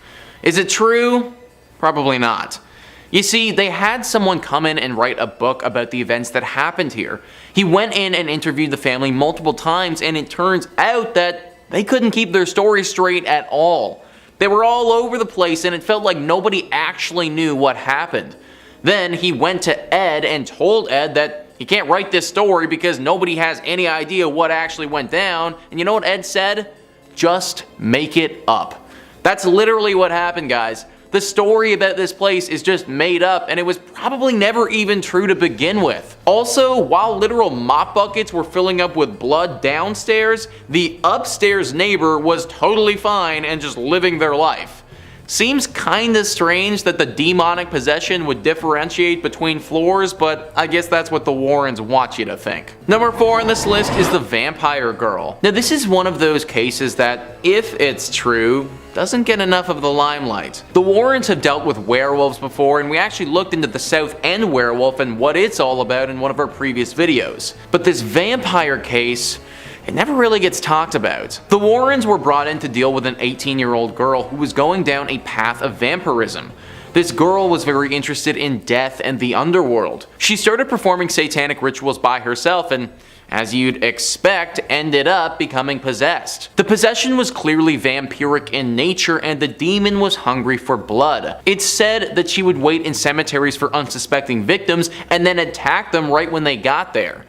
Is it true? Probably not. You see, they had someone come in and write a book about the events that happened here. He went in and interviewed the family multiple times, and it turns out that they couldn't keep their story straight at all. They were all over the place, and it felt like nobody actually knew what happened. Then he went to Ed and told Ed that he can't write this story because nobody has any idea what actually went down. And you know what Ed said? Just make it up. That's literally what happened, guys. The story about this place is just made up, and it was probably never even true to begin with. Also, while literal mop buckets were filling up with blood downstairs, the upstairs neighbor was totally fine and just living their life. Seems kinda strange that the demonic possession would differentiate between floors, but I guess that's what the Warrens want you to think. Number 4 on this list is the Vampire Girl. Now this is one of those cases that, if it's true, doesn't get enough of the limelight. The Warrens have dealt with werewolves before, and we actually looked into the Southend werewolf and what it's all about in one of our previous videos. But this vampire case, it never really gets talked about. The Warrens were brought in to deal with an 18-year-old girl who was going down a path of vampirism. This girl was very interested in death and the underworld. She started performing satanic rituals by herself and, as you'd expect, ended up becoming possessed. The possession was clearly vampiric in nature and the demon was hungry for blood. It's said that she would wait in cemeteries for unsuspecting victims and then attack them right when they got there.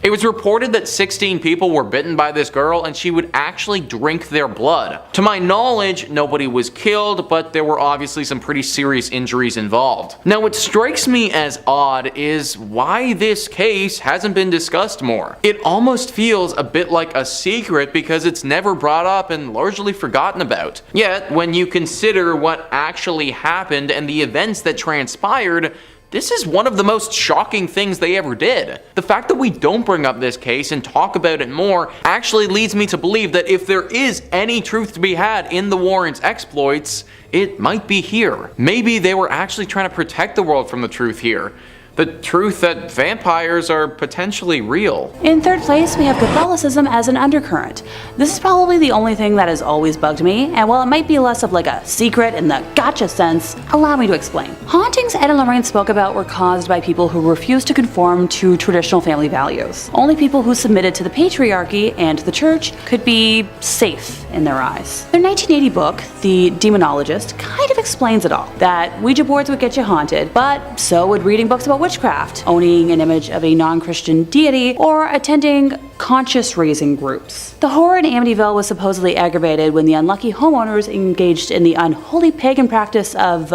It was reported that 16 people were bitten by this girl and she would actually drink their blood. To my knowledge, nobody was killed, but there were obviously some pretty serious injuries involved. Now what strikes me as odd is why this case hasn't been discussed more. It almost feels a bit like a secret because it's never brought up and largely forgotten about. Yet, when you consider what actually happened and the events that transpired, this is one of the most shocking things they ever did. The fact that we don't bring up this case and talk about it more actually leads me to believe that if there is any truth to be had in the Warrens' exploits, it might be here. Maybe they were actually trying to protect the world from the truth here. The truth that vampires are potentially real. In third place, we have Catholicism as an undercurrent. This is probably the only thing that has always bugged me, and while it might be less of like a secret in the gotcha sense, allow me to explain. Hauntings Ed and Lorraine spoke about were caused by people who refused to conform to traditional family values. Only people who submitted to the patriarchy and the church could be safe in their eyes. Their 1980 book, The Demonologist, kind of explains it all. That Ouija boards would get you haunted, but so would reading books about witchcraft, owning an image of a non-Christian deity, or attending conscious-raising groups. The horror in Amityville was supposedly aggravated when the unlucky homeowners engaged in the unholy pagan practice of,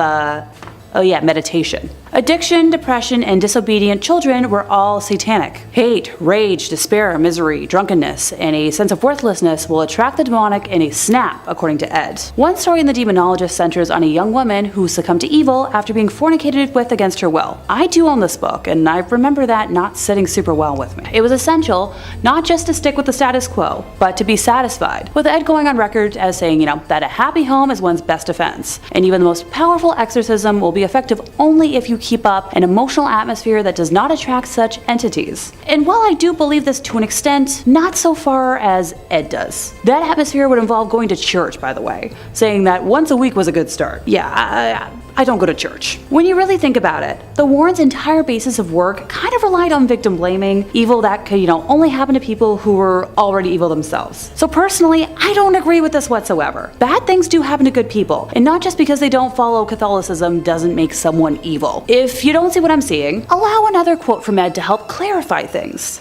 meditation. Addiction, depression, and disobedient children were all satanic. Hate, rage, despair, misery, drunkenness, and a sense of worthlessness will attract the demonic in a snap, according to Ed. One story in The Demonologist centers on a young woman who succumbed to evil after being fornicated with against her will. I do own this book, and I remember that not sitting super well with me. It was essential not just to stick with the status quo, but to be satisfied, with Ed going on record as saying, that a happy home is one's best defense, and even the most powerful exorcism will be effective only if you keep up an emotional atmosphere that does not attract such entities. And while I do believe this to an extent, not so far as Ed does. That atmosphere would involve going to church, by the way, saying that once a week was a good start. Yeah, I don't go to church. When you really think about it, the Warrens' entire basis of work kind of relied on victim blaming, evil that could, only happen to people who were already evil themselves. So personally, I don't agree with this whatsoever. Bad things do happen to good people, and not just because they don't follow Catholicism doesn't make someone evil. If you don't see what I'm seeing, allow another quote from Ed to help clarify things.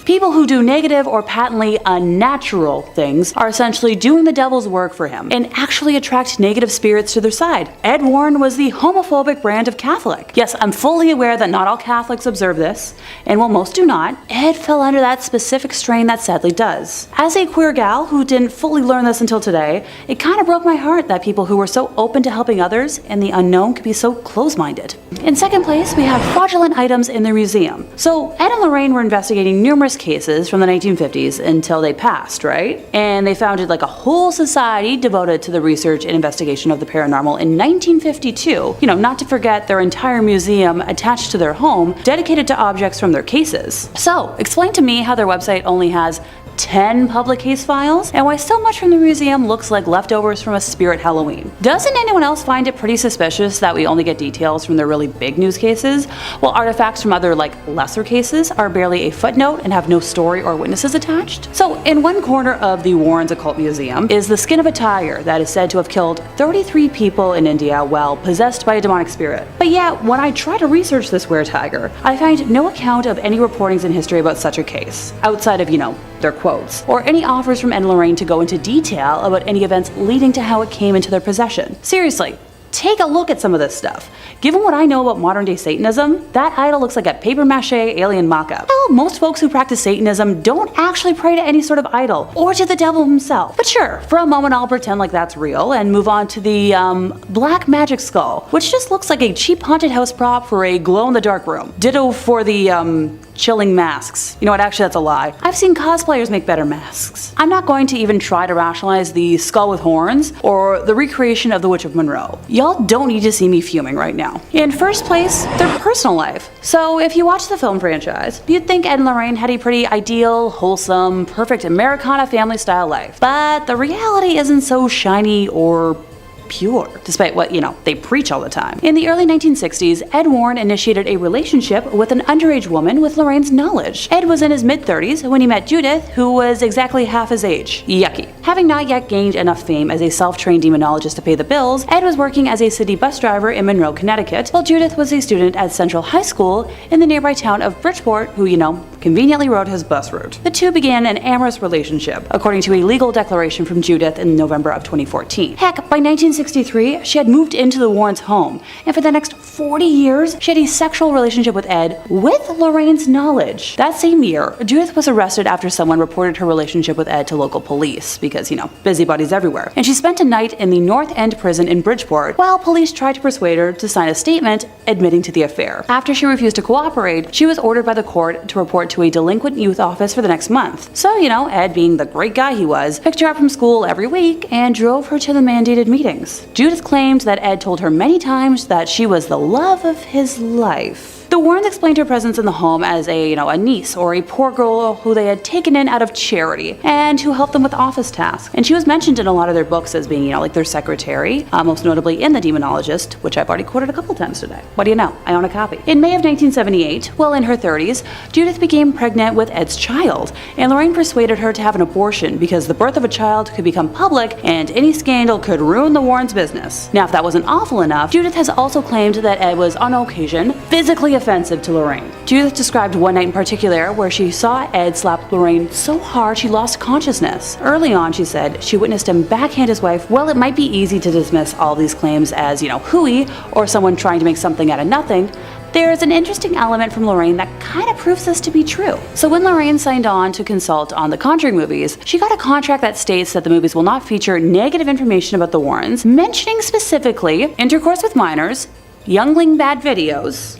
People who do negative or patently unnatural things are essentially doing the devil's work for him and actually attract negative spirits to their side. Ed Warren was the homophobic brand of Catholic. Yes, I'm fully aware that not all Catholics observe this, and while most do not, Ed fell under that specific strain that sadly does. As a queer gal who didn't fully learn this until today, it kind of broke my heart that people who were so open to helping others and the unknown could be so close-minded. In second place, we have fraudulent items in their museum. So Ed and Lorraine were investigating numerous cases from the 1950s until they passed, right? And they founded like a whole society devoted to the research and investigation of the paranormal in 1952. Not to forget their entire museum attached to their home dedicated to objects from their cases. So, explain to me how their website only has 10 public case files, and why so much from the museum looks like leftovers from a spirit Halloween. Doesn't anyone else find it pretty suspicious that we only get details from their really big news cases, while artifacts from other lesser cases are barely a footnote and have no story or witnesses attached? So in one corner of the Warrens Occult Museum is the skin of a tiger that is said to have killed 33 people in India while possessed by a demonic spirit. But yet, when I try to research this were-tiger, I find no account of any reportings in history about such a case, outside of, their quotes, or any offers from Ed and Lorraine to go into detail about any events leading to how it came into their possession. Seriously, Take a look at some of this stuff. Given what I know about modern day Satanism, that idol looks like a paper mache alien mock-up. Well, most folks who practice Satanism don't actually pray to any sort of idol, or to the devil himself. But sure, for a moment I'll pretend like that's real and move on to the, black magic skull, which just looks like a cheap haunted house prop for a glow-in-the-dark room. Ditto for the, chilling masks. You know what, actually that's a lie. I've seen cosplayers make better masks. I'm not going to even try to rationalize the skull with horns or the recreation of the Witch of Monroe. Y'all don't need to see me fuming right now. In first place, their personal life. So if you watch the film franchise, you'd think Ed and Lorraine had a pretty ideal, wholesome, perfect Americana family style life. But the reality isn't so shiny or pure, despite what, they preach all the time. In the early 1960s, Ed Warren initiated a relationship with an underage woman with Lorraine's knowledge. Ed was in his mid-30s when he met Judith, who was exactly half his age. Yucky. Having not yet gained enough fame as a self-trained demonologist to pay the bills, Ed was working as a city bus driver in Monroe, Connecticut, while Judith was a student at Central High School in the nearby town of Bridgeport, who, conveniently rode his bus route. The two began an amorous relationship, according to a legal declaration from Judith in November of 2014. Heck, by 1963, she had moved into the Warrens' home, and for the next 40 years, she had a sexual relationship with Ed with Lorraine's knowledge. That same year, Judith was arrested after someone reported her relationship with Ed to local police, because, busybodies everywhere. And she spent a night in the North End prison in Bridgeport, while police tried to persuade her to sign a statement admitting to the affair. After she refused to cooperate, she was ordered by the court to report to a delinquent youth office for the next month. So, Ed, being the great guy he was, picked her up from school every week and drove her to the mandated meetings. Judith claimed that Ed told her many times that she was the love of his life. The Warrens explained her presence in the home as a niece or a poor girl who they had taken in out of charity and who helped them with office tasks. And she was mentioned in a lot of their books as being, like their secretary, most notably in The Demonologist, which I've already quoted a couple times today. What do you know? I own a copy. In May of 1978, while in her 30s, Judith became pregnant with Ed's child, and Lorraine persuaded her to have an abortion because the birth of a child could become public and any scandal could ruin the Warrens' business. Now, if that wasn't awful enough, Judith has also claimed that Ed was, on occasion, physically offensive to Lorraine. Judith described one night in particular where she saw Ed slap Lorraine so hard she lost consciousness. Early on, she said, she witnessed him backhand his wife. While it might be easy to dismiss all these claims as, hooey, or someone trying to make something out of nothing, there's an interesting element from Lorraine that kind of proves this to be true. So when Lorraine signed on to consult on the Conjuring movies, she got a contract that states that the movies will not feature negative information about the Warrens, mentioning specifically intercourse with minors, youngling bad videos,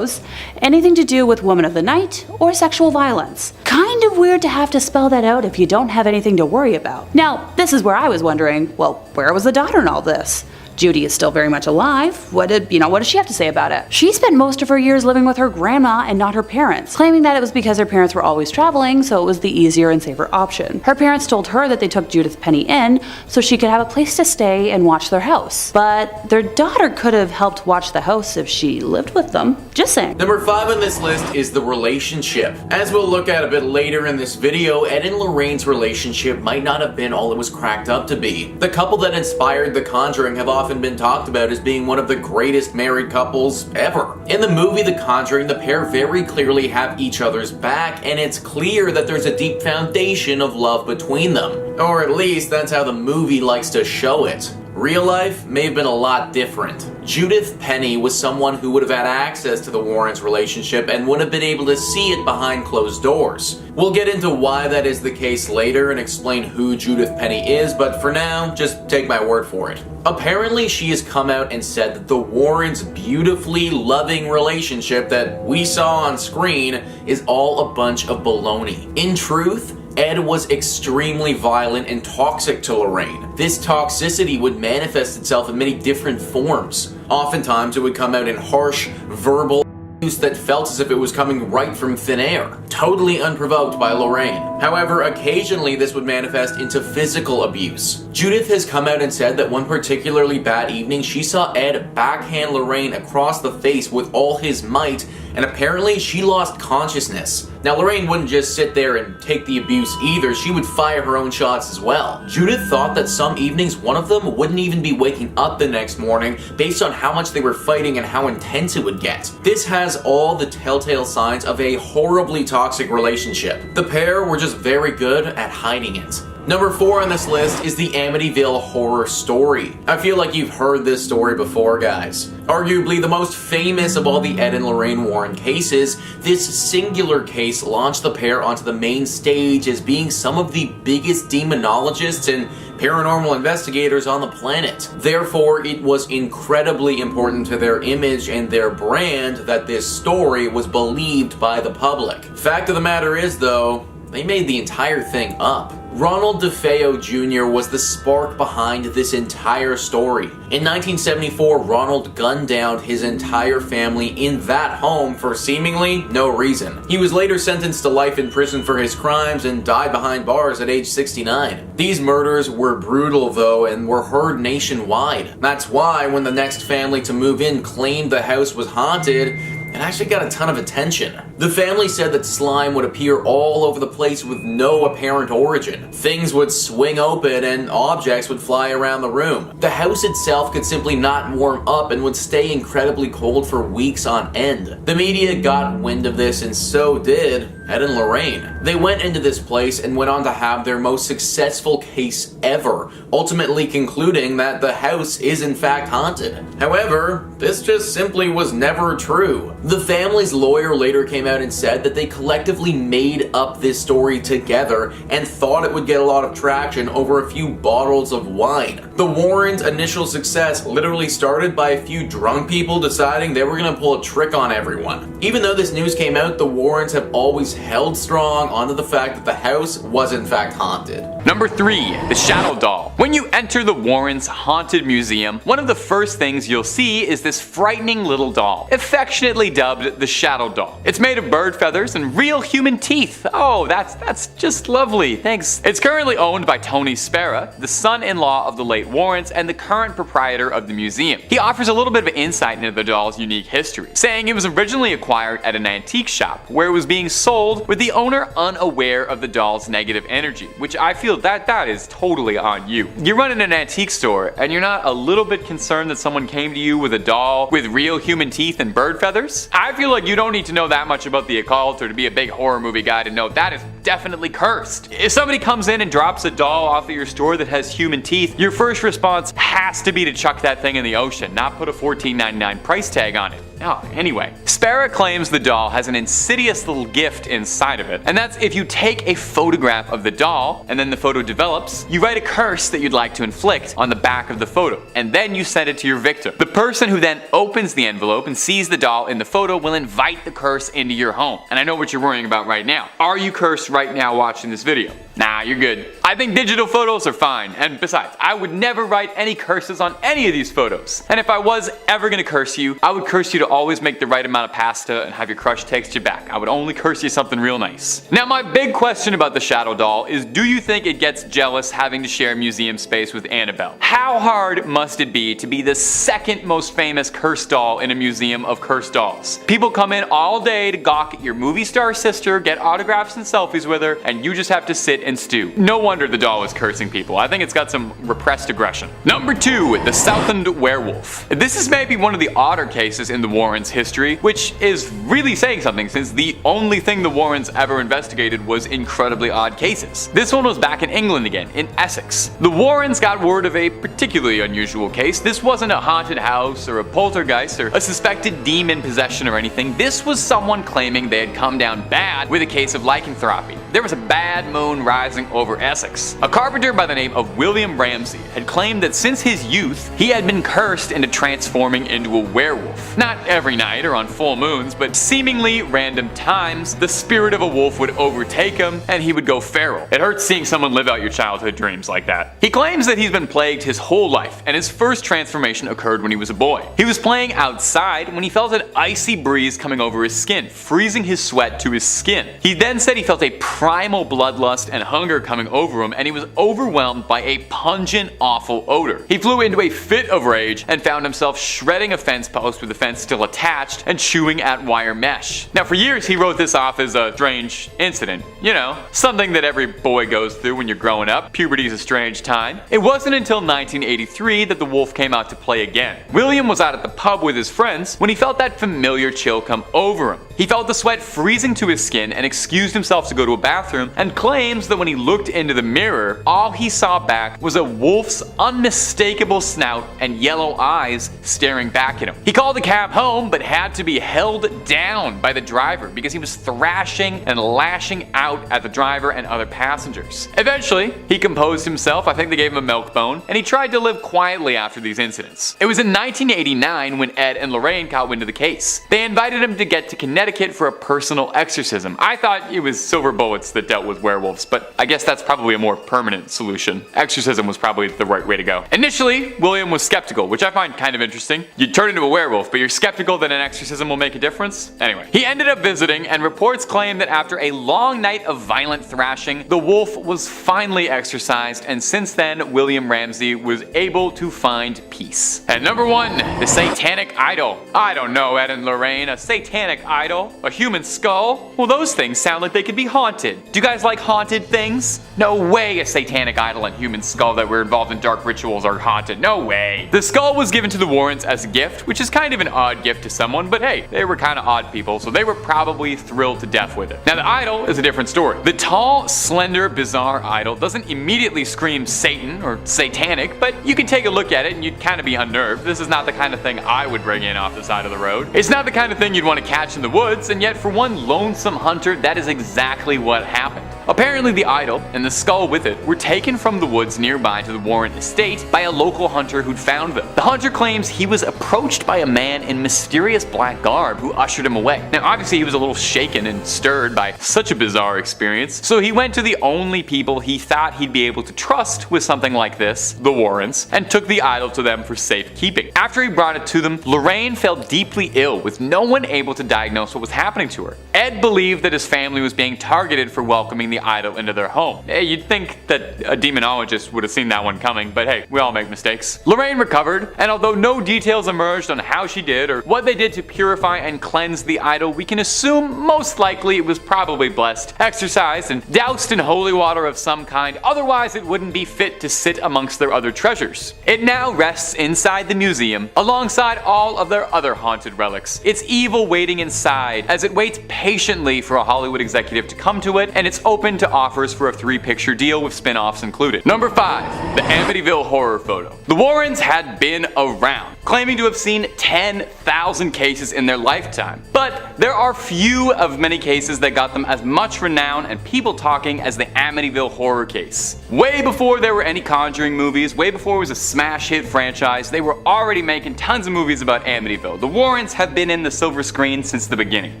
anything to do with women of the night, or sexual violence. Kind of weird to have to spell that out if you don't have anything to worry about. Now, this is where I was wondering, well, where was the daughter in all this? Judy is still very much alive. What does she have to say about it? She spent most of her years living with her grandma and not her parents, claiming that it was because her parents were always traveling, so it was the easier and safer option. Her parents told her that they took Judith Penny in so she could have a place to stay and watch their house. But their daughter could have helped watch the house if she lived with them. Just saying. Number 5 on this list is the relationship. As we'll look at a bit later in this video, Ed and Lorraine's relationship might not have been all it was cracked up to be. The couple that inspired The Conjuring have often been talked about as being one of the greatest married couples ever. In the movie The Conjuring, the pair very clearly have each other's back, and it's clear that there's a deep foundation of love between them. Or at least that's how the movie likes to show it. Real life may have been a lot different. Judith Penny was someone who would have had access to the Warrens' relationship and would have been able to see it behind closed doors. We'll get into why that is the case later and explain who Judith Penny is, but for now, just take my word for it. Apparently, she has come out and said that the Warrens' beautifully loving relationship that we saw on screen is all a bunch of baloney. In truth, Ed was extremely violent and toxic to Lorraine. This toxicity would manifest itself in many different forms. Oftentimes, it would come out in harsh, verbal abuse that felt as if it was coming right from thin air, totally unprovoked by Lorraine. However, occasionally this would manifest into physical abuse. Judith has come out and said that one particularly bad evening, she saw Ed backhand Lorraine across the face with all his might, and apparently she lost consciousness. Now, Lorraine wouldn't just sit there and take the abuse either, she would fire her own shots as well. Judith thought that some evenings one of them wouldn't even be waking up the next morning based on how much they were fighting and how intense it would get. This has all the telltale signs of a horribly toxic relationship. The pair were just very good at hiding it. Number 4 on this list is the Amityville horror story. I feel like you've heard this story before, guys. Arguably the most famous of all the Ed and Lorraine Warren cases, this singular case launched the pair onto the main stage as being some of the biggest demonologists and paranormal investigators on the planet. Therefore, it was incredibly important to their image and their brand that this story was believed by the public. Fact of the matter is, though, they made the entire thing up. Ronald DeFeo Jr. was the spark behind this entire story. In 1974, Ronald gunned down his entire family in that home for seemingly no reason. He was later sentenced to life in prison for his crimes and died behind bars at age 69. These murders were brutal though and were heard nationwide. That's why when the next family to move in claimed the house was haunted, it actually got a ton of attention. The family said that slime would appear all over the place with no apparent origin. Things would swing open and objects would fly around the room. The house itself could simply not warm up and would stay incredibly cold for weeks on end. The media got wind of this and so did Ed and Lorraine. They went into this place and went on to have their most successful case ever, ultimately concluding that the house is in fact haunted. However, this just simply was never true. The family's lawyer later came out and said that they collectively made up this story together and thought it would get a lot of traction over a few bottles of wine. The Warrens' initial success literally started by a few drunk people deciding they were going to pull a trick on everyone. Even though this news came out, the Warrens have always held strong onto the fact that the house was in fact haunted. Number 3, the Shadow Doll. When you enter the Warrens' Haunted Museum, one of the first things you'll see is this frightening little doll, affectionately dubbed the Shadow Doll. It's made of bird feathers and real human teeth. Oh, that's just lovely, thanks. It's currently owned by Tony Spera, the son-in-law of the late Warrens and the current proprietor of the museum. He offers a little bit of insight into the doll's unique history, saying it was originally acquired at an antique shop where it was being sold with the owner unaware of the doll's negative energy, which I feel that is totally on you. You're running an antique store and you're not a little bit concerned that someone came to you with a doll with real human teeth and bird feathers? I feel like you don't need to know that much about the occult or to be a big horror movie guy to know that is definitely cursed. If somebody comes in and drops a doll off of your store that has human teeth, your first response has to be to chuck that thing in the ocean, not put a $14.99 price tag on it. Oh, anyway, Spera claims the doll has an insidious little gift inside of it, and that's if you take a photograph of the doll and then the photo develops, you write a curse that you'd like to inflict on the back of the photo, and then you send it to your victim. The person who then opens the envelope and sees the doll in the photo will invite the curse into your home. And I know what you're worrying about right now. Are you cursed right now watching this video? Nah, you're good. I think digital photos are fine, and besides, I would never write any curses on any of these photos. And if I was ever gonna curse you, I would curse you to always make the right amount of pasta and have your crush text you back. I would only curse you something real nice. Now my big question about the Shadow Doll is, do you think it gets jealous having to share museum space with Annabelle? How hard must it be to be the second most famous cursed doll in a museum of cursed dolls? People come in all day to gawk at your movie star sister, get autographs and selfies with her, and you just have to sit and stew. No wonder the doll is cursing people. I think it's got some repressed aggression. Number 2, the Southend Werewolf. This is maybe one of the odder cases in the Warrens' history, which is really saying something since the only thing the Warrens ever investigated was incredibly odd cases. This one was back in England again, in Essex. The Warrens got word of a particularly unusual case. This wasn't a haunted house or a poltergeist or a suspected demon possession or anything. This was someone claiming they had come down bad with a case of lycanthropy. There was a bad moon rising over Essex. A carpenter by the name of William Ramsey had claimed that since his youth, he had been cursed into transforming into a werewolf. Not every night or on full moons, but seemingly random times, the spirit of a wolf would overtake him and he would go feral. It hurts seeing someone live out your childhood dreams like that. He claims that he's been plagued his whole life, and his first transformation occurred when he was a boy. He was playing outside when he felt an icy breeze coming over his skin, freezing his sweat to his skin. He then said he felt a primal bloodlust and hunger coming over him, and he was overwhelmed by a pungent, awful odor. He flew into a fit of rage and found himself shredding a fence post with the fence still attached and chewing at wire mesh. Now for years he wrote this off as a strange incident. You know, something that every boy goes through when you're growing up. Puberty's a strange time. It wasn't until 1983 that the wolf came out to play again. William was out at the pub with his friends when he felt that familiar chill come over him. He He felt the sweat freezing to his skin and excused himself to go to a bathroom, and claims that when he looked into the mirror, all he saw back was a wolf's unmistakable snout and yellow eyes staring back at him. He called the cab home, but had to be held down by the driver because he was thrashing and lashing out at the driver and other passengers. Eventually, he composed himself, I think they gave him a milk bone, and he tried to live quietly after these incidents. It was in 1989 when Ed and Lorraine caught wind of the case. They invited him to get to Connecticut for a personal exorcism. I thought it was silver bullets that dealt with werewolves, but I guess that's probably a more permanent solution. Exorcism was probably the right way to go. Initially, William was skeptical, which I find kind of interesting. You turn into a werewolf, but you're skeptical that an exorcism will make a difference? Anyway, he ended up visiting, and reports claim that after a long night of violent thrashing, the wolf was finally exorcised, and since then, William Ramsey was able to find peace. And number 1, the satanic idol. I don't know, Ed and Lorraine, a satanic idol? A human skull? Well, those things sound like they could be haunted. Do you guys like haunted things? No way a satanic idol and human skull that were involved in dark rituals are haunted. No way. The skull was given to the Warrens as a gift, which is kind of an odd gift to someone, but hey, they were kind of odd people, so they were probably thrilled to death with it. Now the idol is a different story. The tall, slender, bizarre idol doesn't immediately scream Satan or satanic, but you can take a look at it and you'd kind of be unnerved. This is not the kind of thing I would bring in off the side of the road. It's not the kind of thing you'd want to catch in the woods, and yet for one lonesome hunter, that is exactly what happened. Apparently the idol and the skull with it were taken from the woods nearby to the Warren estate by a local hunter who'd found them. The hunter claims he was approached by a man in mysterious black garb who ushered him away. Now obviously he was a little shaken and stirred by such a bizarre experience, so he went to the only people he thought he'd be able to trust with something like this, the Warrens, and took the idol to them for safekeeping. After he brought it to them, Lorraine fell deeply ill with no one able to diagnose what was happening to her. Ed believed that his family was being targeted for welcoming the idol into their home. Hey, you'd think that a demonologist would have seen that one coming, but hey, we all make mistakes. Lorraine recovered, and although no details emerged on how she did or what they did to purify and cleanse the idol, we can assume most likely it was probably blessed, exorcised, and doused in holy water of some kind, otherwise it wouldn't be fit to sit amongst their other treasures. It now rests inside the museum, alongside all of their other haunted relics. It's evil waiting inside, as it waits patiently for a Hollywood executive to come to it, and it's open to offers for a 3-picture deal with spin-offs included. Number 5, the Amityville horror photo. The Warrens had been around, claiming to have seen 10,000 cases in their lifetime, but there are few of many cases that got them as much renown and people talking as the Amityville horror case. Way before there were any Conjuring movies, way before it was a smash hit franchise, they were already making tons of movies about Amityville. The Warrens have been in the silver screen since the beginning.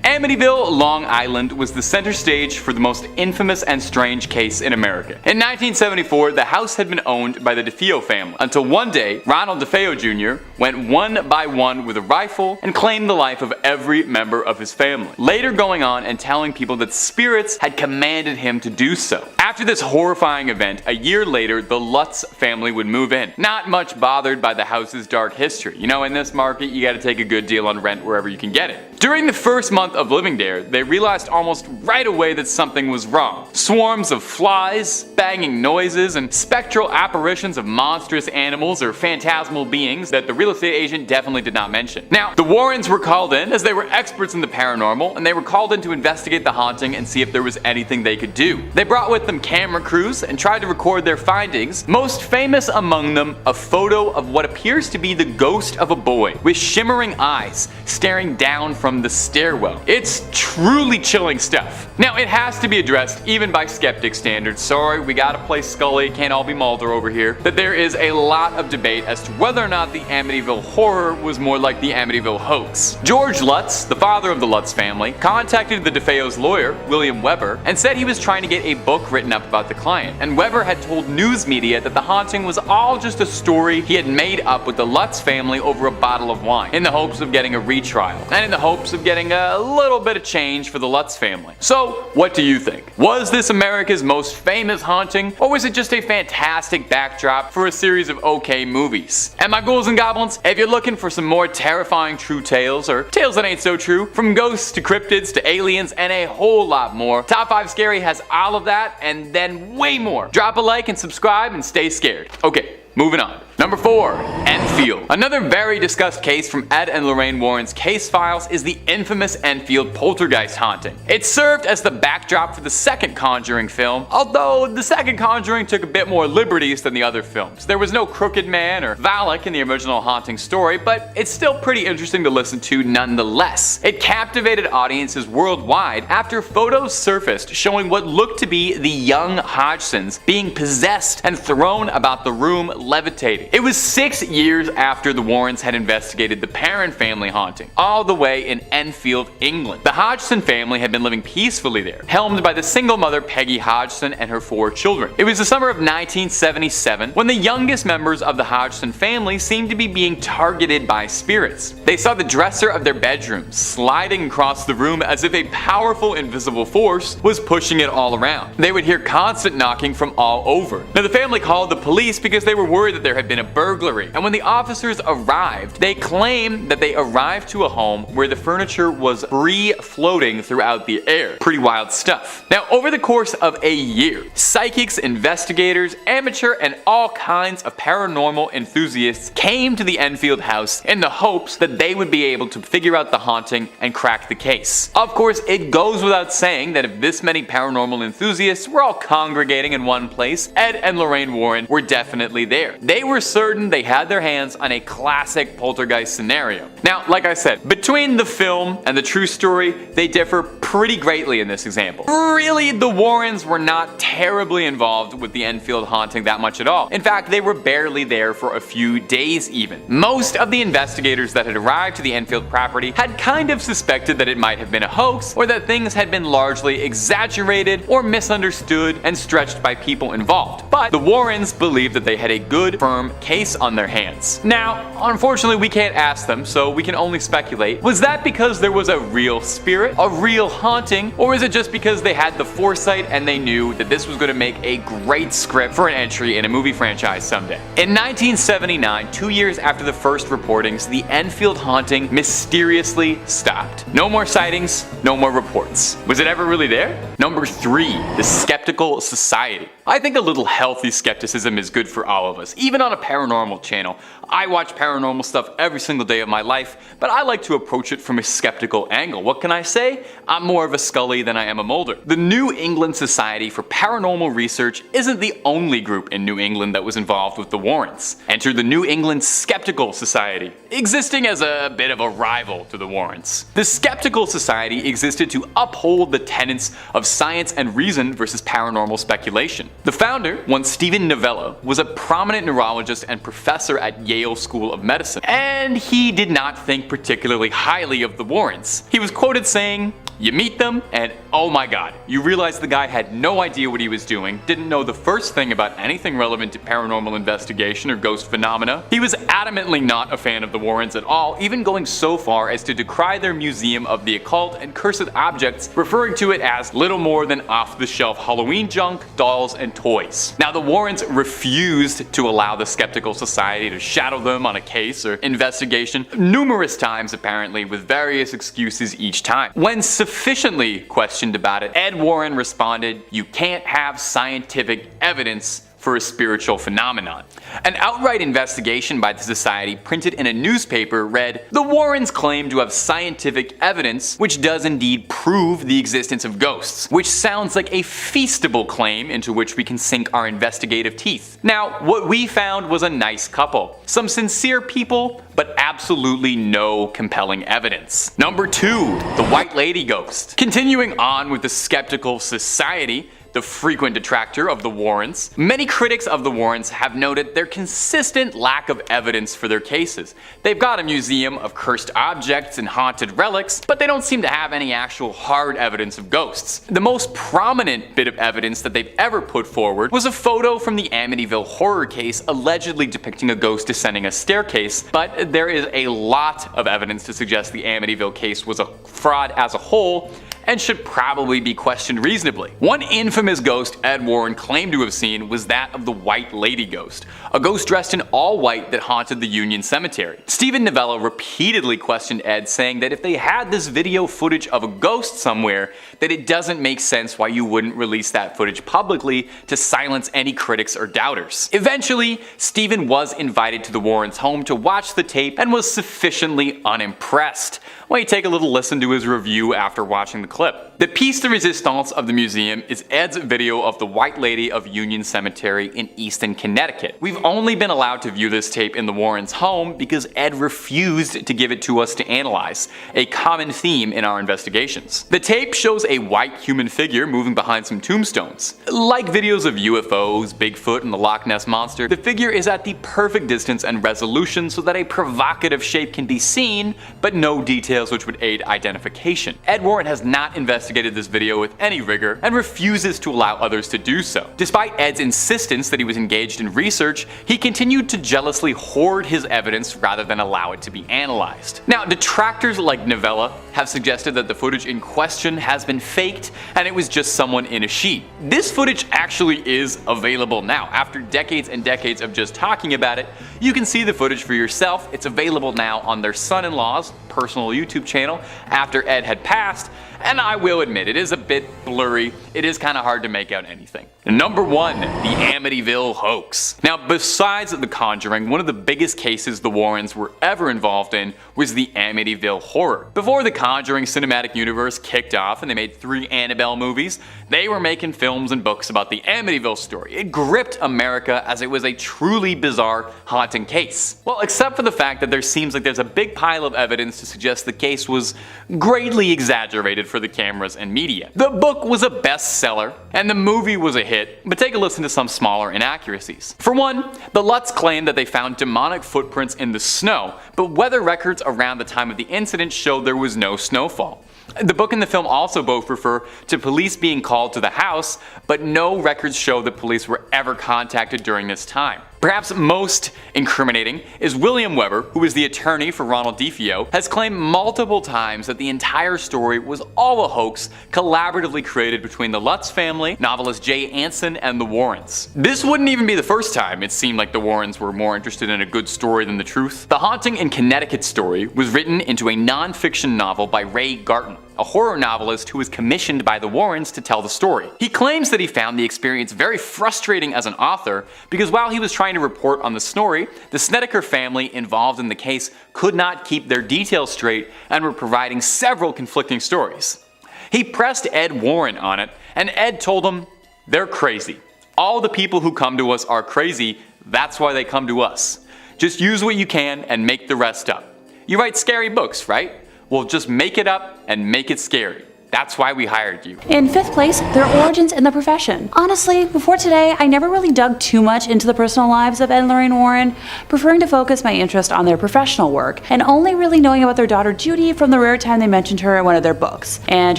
Amityville, Long Island was the center stage for the most infamous and strange case in America. In 1974, the house had been owned by the DeFeo family, until one day, Ronald DeFeo Jr. went one by one with a rifle and claimed the life of every member of his family, later going on and telling people that spirits had commanded him to do so. After this horrifying event, a year later, the Lutz family would move in, not much bothered by the house's dark history. You know, in this market, you gotta take a good deal on rent wherever you can get it. During the first month of living there, they realized almost right away that something was wrong. Swarms of flies, banging noises, and spectral apparitions of monstrous animals or phantasmal beings that the real estate agent definitely did not mention. Now, the Warrens were called in as they were experts in the paranormal, and they were called in to investigate the haunting and see if there was anything they could do. They brought with them camera crews and tried to record their findings, most famous among them a photo of what appears to be the ghost of a boy with shimmering eyes staring down from the stairwell. It's truly chilling stuff. Now, it has to be addressed even by skeptic standards. Sorry, we gotta play Scully, can't all be Mulder over here. That there is a lot of debate as to whether or not the Amityville horror was more like the Amityville hoax. George Lutz, the father of the Lutz family, contacted the DeFeo's lawyer, William Weber, and said he was trying to get a book written up about the client. And Weber had told news media that the haunting was all just a story he had made up with the Lutz family over a bottle of wine, in the hopes of getting a retrial, and in the hopes of getting a little bit of change for the Lutz family. So, what do you think? Was this America's most famous haunting, or was it just a fantastic backdrop for a series of okay movies? And my ghouls and goblins, if you're looking for some more terrifying true tales, or tales that ain't so true, from ghosts to cryptids to aliens and a whole lot more, Top 5 Scary has all of that and then way more. Drop a like and subscribe and stay scared. Okay, Moving on. Number 4. Enfield. Another very discussed case from Ed and Lorraine Warren's case files is the infamous Enfield Poltergeist haunting. It served as the backdrop for the second Conjuring film, although the second Conjuring took a bit more liberties than the other films. There was no Crooked Man or Valak in the original haunting story, but it's still pretty interesting to listen to nonetheless. It captivated audiences worldwide after photos surfaced showing what looked to be the young Hodgsons being possessed and thrown about the room levitating. It was 6 years after the Warrens had investigated the Perron family haunting, all the way in Enfield, England. The Hodgson family had been living peacefully there, helmed by the single mother Peggy Hodgson and her 4 children. It was the summer of 1977 when the youngest members of the Hodgson family seemed to be being targeted by spirits. They saw the dresser of their bedroom sliding across the room as if a powerful invisible force was pushing it all around. They would hear constant knocking from all over. Now the family called the police because they were worried that there had been a burglary, and when the officers arrived, they claimed that they arrived to a home where the furniture was free floating throughout the air. Pretty wild stuff. Now over the course of a year, psychics, investigators, amateur, and all kinds of paranormal enthusiasts came to the Enfield house in the hopes that they would be able to figure out the haunting and crack the case. Of course, it goes without saying that if this many paranormal enthusiasts were all congregating in one place, Ed and Lorraine Warren were definitely there. They were certain they had their hands on a classic poltergeist scenario. Now, like I said, between the film and the true story, they differ pretty greatly in this example. Really, the Warrens were not terribly involved with the Enfield haunting that much at all. In fact, they were barely there for a few days even. Most of the investigators that had arrived to the Enfield property had kind of suspected that it might have been a hoax, or that things had been largely exaggerated or misunderstood and stretched by people involved. But the Warrens believed that they had a good, firm case on their hands. Now, unfortunately, we can't ask them, so we can only speculate. Was that because there was a real spirit, a real haunting, or is it just because they had the foresight and they knew that this was going to make a great script for an entry in a movie franchise someday? In 1979, 2 years after the first reportings, the Enfield haunting mysteriously stopped. No more sightings, no more reports. Was it ever really there? Number 3, the Skeptical Society. I think a little healthy skepticism is good for all of us, even on a paranormal channel. I watch paranormal stuff every single day of my life, but I like to approach it from a skeptical angle. What can I say? I'm more of a Scully than I am a Mulder. The New England Society for Paranormal Research isn't the only group in New England that was involved with the Warrens. Enter the New England Skeptical Society, existing as a bit of a rival to the Warrens. The Skeptical Society existed to uphold the tenets of science and reason versus paranormal speculation. The founder, one Stephen Novello, was a prominent neurologist and professor at Yale School of Medicine, and he did not think particularly highly of the Warrens. He was quoted saying, "You meet them and oh my god, you realize the guy had no idea what he was doing, didn't know the first thing about anything relevant to paranormal investigation or ghost phenomena." He was adamantly not a fan of the Warrens at all, even going so far as to decry their museum of the occult and cursed objects, referring to it as little more than off-the-shelf Halloween junk, dolls, and toys. Now the Warrens refused to allow the Skeptical Society to shadow them on a case or investigation numerous times, apparently, with various excuses each time. When sufficiently questioned about it, Ed Warren responded, "You can't have scientific evidence for a spiritual phenomenon." An outright investigation by the society printed in a newspaper read, "The Warrens claim to have scientific evidence which does indeed prove the existence of ghosts," which sounds like a feasible claim into which we can sink our investigative teeth. Now, what we found was a nice couple. Some sincere people, but absolutely no compelling evidence. Number 2, the White Lady Ghost. Continuing on with the Skeptical Society, the frequent detractor of the Warrens, many critics of the Warrens have noted their consistent lack of evidence for their cases. They've got a museum of cursed objects and haunted relics, but they don't seem to have any actual hard evidence of ghosts. The most prominent bit of evidence that they've ever put forward was a photo from the Amityville horror case allegedly depicting a ghost descending a staircase, but there is a lot of evidence to suggest the Amityville case was a fraud as a whole, and should probably be questioned reasonably. One infamous ghost Ed Warren claimed to have seen was that of the White Lady ghost, a ghost dressed in all white that haunted the Union Cemetery. Stephen Novello repeatedly questioned Ed, saying that if they had this video footage of a ghost somewhere, that it doesn't make sense why you wouldn't release that footage publicly to silence any critics or doubters. Eventually, Stephen was invited to the Warrens' home to watch the tape and was sufficiently unimpressed. Why don't you take a little listen to his review after watching the clip. The piece de resistance of the museum is Ed's video of the White Lady of Union Cemetery in Easton, Connecticut. We've only been allowed to view this tape in the Warrens' home because Ed refused to give it to us to analyze, a common theme in our investigations. The tape shows a white human figure moving behind some tombstones. Like videos of UFOs, Bigfoot, and the Loch Ness Monster, the figure is at the perfect distance and resolution so that a provocative shape can be seen, but no details which would aid identification. Ed Warren has not investigated this video with any rigor and refuses to allow others to do so. Despite Ed's insistence that he was engaged in research, he continued to jealously hoard his evidence rather than allow it to be analyzed. Now, detractors like Novella have suggested that the footage in question has been faked and it was just someone in a sheet. This footage actually is available now. After decades and decades of just talking about it, you can see the footage for yourself. It's available now on their son-in-law's personal YouTube channel after Ed had passed, and I will admit it is a bit blurry. It is kind of hard to make out anything. Number 1. The Amityville hoax. Now, besides The Conjuring, one of the biggest cases the Warrens were ever involved in was the Amityville horror. Before the Conjuring cinematic universe kicked off and they made 3 Annabelle movies, they were making films and books about the Amityville story. It gripped America as it was a truly bizarre haunting case. Well, except for the fact that there seems like there's a big pile of evidence to suggest the case was greatly exaggerated for the cameras and media. The book was a bestseller and the movie was a hit, but take a listen to some smaller inaccuracies. For one, the Lutz claimed that they found demonic footprints in the snow, but weather records around the time of the incident showed there was no snowfall. The book and the film also both refer to police being called to the house, but no records show that police were ever contacted during this time. Perhaps most incriminating is William Weber, who is the attorney for Ronald DeFeo, has claimed multiple times that the entire story was all a hoax collaboratively created between the Lutz family, novelist Jay Anson, and the Warrens. This wouldn't even be the first time it seemed like the Warrens were more interested in a good story than the truth. The Haunting in Connecticut story was written into a non-fiction novel by Ray Garton, a horror novelist who was commissioned by the Warrens to tell the story. He claims that he found the experience very frustrating as an author because while he was trying to report on the story, the Snedeker family involved in the case could not keep their details straight and were providing several conflicting stories. He pressed Ed Warren on it, and Ed told him, "They're crazy. All the people who come to us are crazy, that's why they come to us. Just use what you can and make the rest up. You write scary books, right? Well, just make it up and make it scary. That's why we hired you." In 5th place, their origins in the profession. Honestly, before today, I never really dug too much into the personal lives of Ed and Lorraine Warren, preferring to focus my interest on their professional work, and only really knowing about their daughter Judy from the rare time they mentioned her in one of their books, and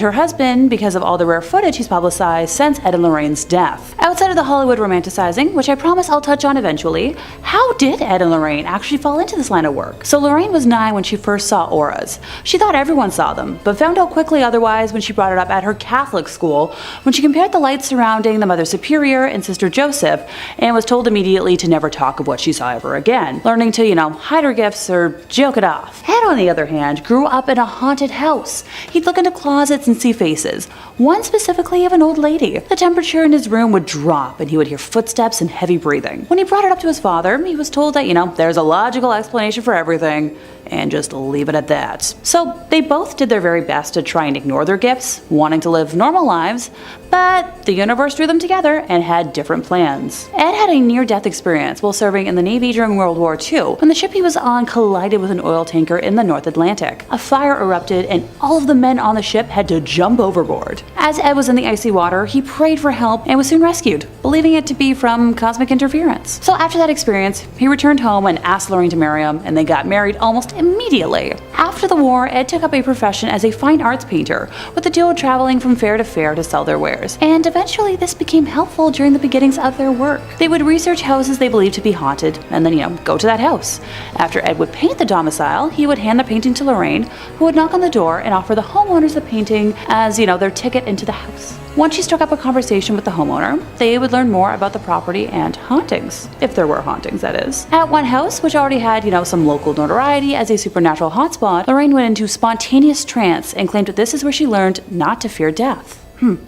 her husband because of all the rare footage he's publicized since Ed and Lorraine's death. Outside of the Hollywood romanticizing, which I promise I'll touch on eventually, how did Ed and Lorraine actually fall into this line of work? So Lorraine was 9 when she first saw auras. She thought everyone saw them, but found out quickly otherwise when she brought it up at her Catholic school when she compared the lights surrounding the Mother Superior and Sister Joseph and was told immediately to never talk of what she saw ever again, learning to, hide her gifts or joke it off. Ed, on the other hand, grew up in a haunted house. He'd look into closets and see faces, one specifically of an old lady. The temperature in his room would drop and he would hear footsteps and heavy breathing. When he brought it up to his father, he was told that, there's a logical explanation for everything, and just leave it at that. So they both did their very best to try and ignore their gifts, wanting to live normal lives, but the universe threw them together and had different plans. Ed had a near-death experience while serving in the Navy during World War II when the ship he was on collided with an oil tanker in the North Atlantic. A fire erupted and all of the men on the ship had to jump overboard. As Ed was in the icy water, he prayed for help and was soon rescued, believing it to be from cosmic interference. So after that experience, he returned home and asked Lorraine to marry him, and they got married almost immediately. After the war, Ed took up a profession as a fine arts painter with with the duo traveling from fair to fair to sell their wares. And eventually this became helpful during the beginnings of their work. They would research houses they believed to be haunted, and then, go to that house. After Ed would paint the domicile, he would hand the painting to Lorraine, who would knock on the door and offer the homeowners the painting as, their ticket into the house. Once she struck up a conversation with the homeowner, they would learn more about the property and hauntings. If there were hauntings, that is. At one house, which already had, some local notoriety as a supernatural hotspot, Lorraine went into spontaneous trance and claimed that this is where she learned not to fear death.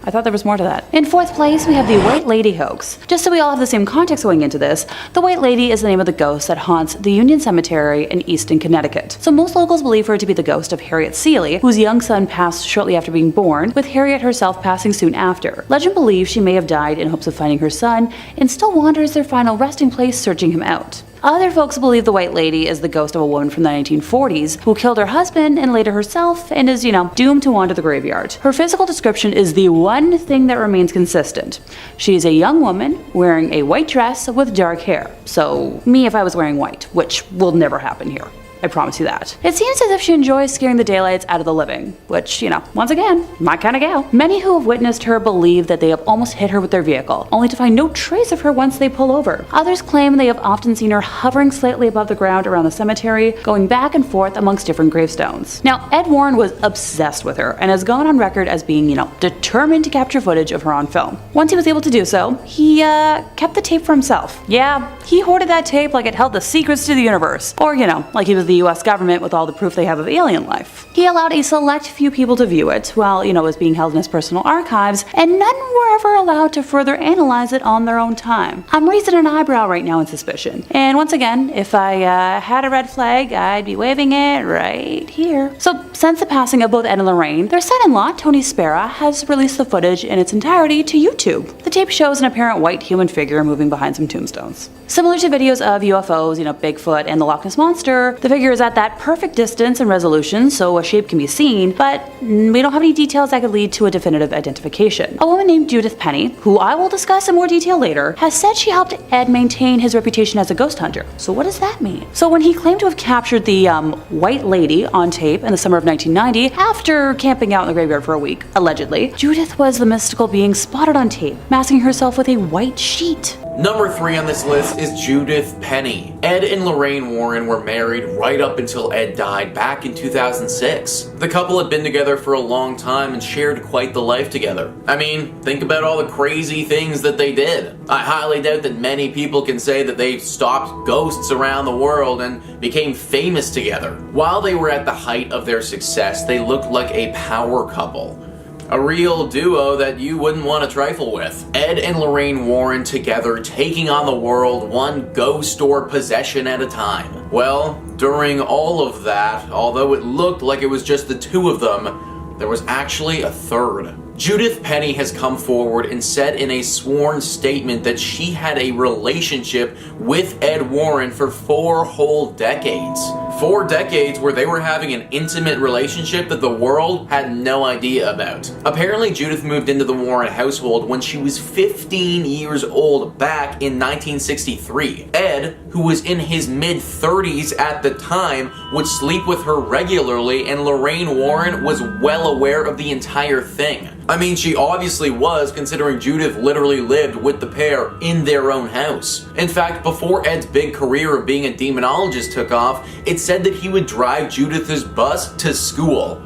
I thought there was more to that. In fourth place, we have the White Lady hoax. Just so we all have the same context going into this, the White Lady is the name of the ghost that haunts the Union Cemetery in Easton, Connecticut. So most locals believe her to be the ghost of Harriet Seeley, whose young son passed shortly after being born, with Harriet herself passing soon after. Legend believes she may have died in hopes of finding her son, and still wanders their final resting place searching him out. Other folks believe the White Lady is the ghost of a woman from the 1940s who killed her husband and later herself and is, doomed to wander the graveyard. Her physical description is the one thing that remains consistent. She is a young woman wearing a white dress with dark hair. So, me if I was wearing white, which will never happen here. I promise you that. It seems as if she enjoys scaring the daylights out of the living, which, once again, my kind of gal. Many who have witnessed her believe that they have almost hit her with their vehicle, only to find no trace of her once they pull over. Others claim they have often seen her hovering slightly above the ground around the cemetery, going back and forth amongst different gravestones. Now, Ed Warren was obsessed with her and has gone on record as being, determined to capture footage of her on film. Once he was able to do so, he kept the tape for himself. Yeah, he hoarded that tape like it held the secrets to the universe, or, like he was the US government with all the proof they have of alien life. He allowed a select few people to view it while, it was being held in his personal archives, and none were ever allowed to further analyze it on their own time. I'm raising an eyebrow right now in suspicion. And once again, if I had a red flag, I'd be waving it right here. So, since the passing of both Ed and Lorraine, their son-in-law, Tony Spera, has released the footage in its entirety to YouTube. The tape shows an apparent white human figure moving behind some tombstones. Similar to videos of UFOs, Bigfoot and the Loch Ness Monster, the figure is at that perfect distance and resolution so a shape can be seen, but we don't have any details that could lead to a definitive identification. A woman named Judith Penny, who I will discuss in more detail later, has said she helped Ed maintain his reputation as a ghost hunter. So what does that mean? So when he claimed to have captured the White Lady on tape in the summer of 1990, after camping out in the graveyard for a week, allegedly, Judith was the mystical being spotted on tape, masking herself with a white sheet. Number 3 on this list is Judith Penny. Ed and Lorraine Warren were married right up until Ed died back in 2006. The couple had been together for a long time and shared quite the life together. I mean, think about all the crazy things that they did. I highly doubt that many people can say that they stopped ghosts around the world and became famous together. While they were at the height of their success, they looked like a power couple. A real duo that you wouldn't want to trifle with. Ed and Lorraine Warren together taking on the world one ghost or possession at a time. Well, during all of that, although it looked like it was just the two of them, there was actually a third. Judith Penny has come forward and said in a sworn statement that she had a relationship with Ed Warren for 4 whole decades. 4 decades where they were having an intimate relationship that the world had no idea about. Apparently, Judith moved into the Warren household when she was 15 years old back in 1963. Ed, who was in his mid-30s at the time, would sleep with her regularly, and Lorraine Warren was well aware of the entire thing. I mean, she obviously was, considering Judith literally lived with the pair in their own house. In fact, before Ed's big career of being a demonologist took off, it's said that he would drive Judith's bus to school.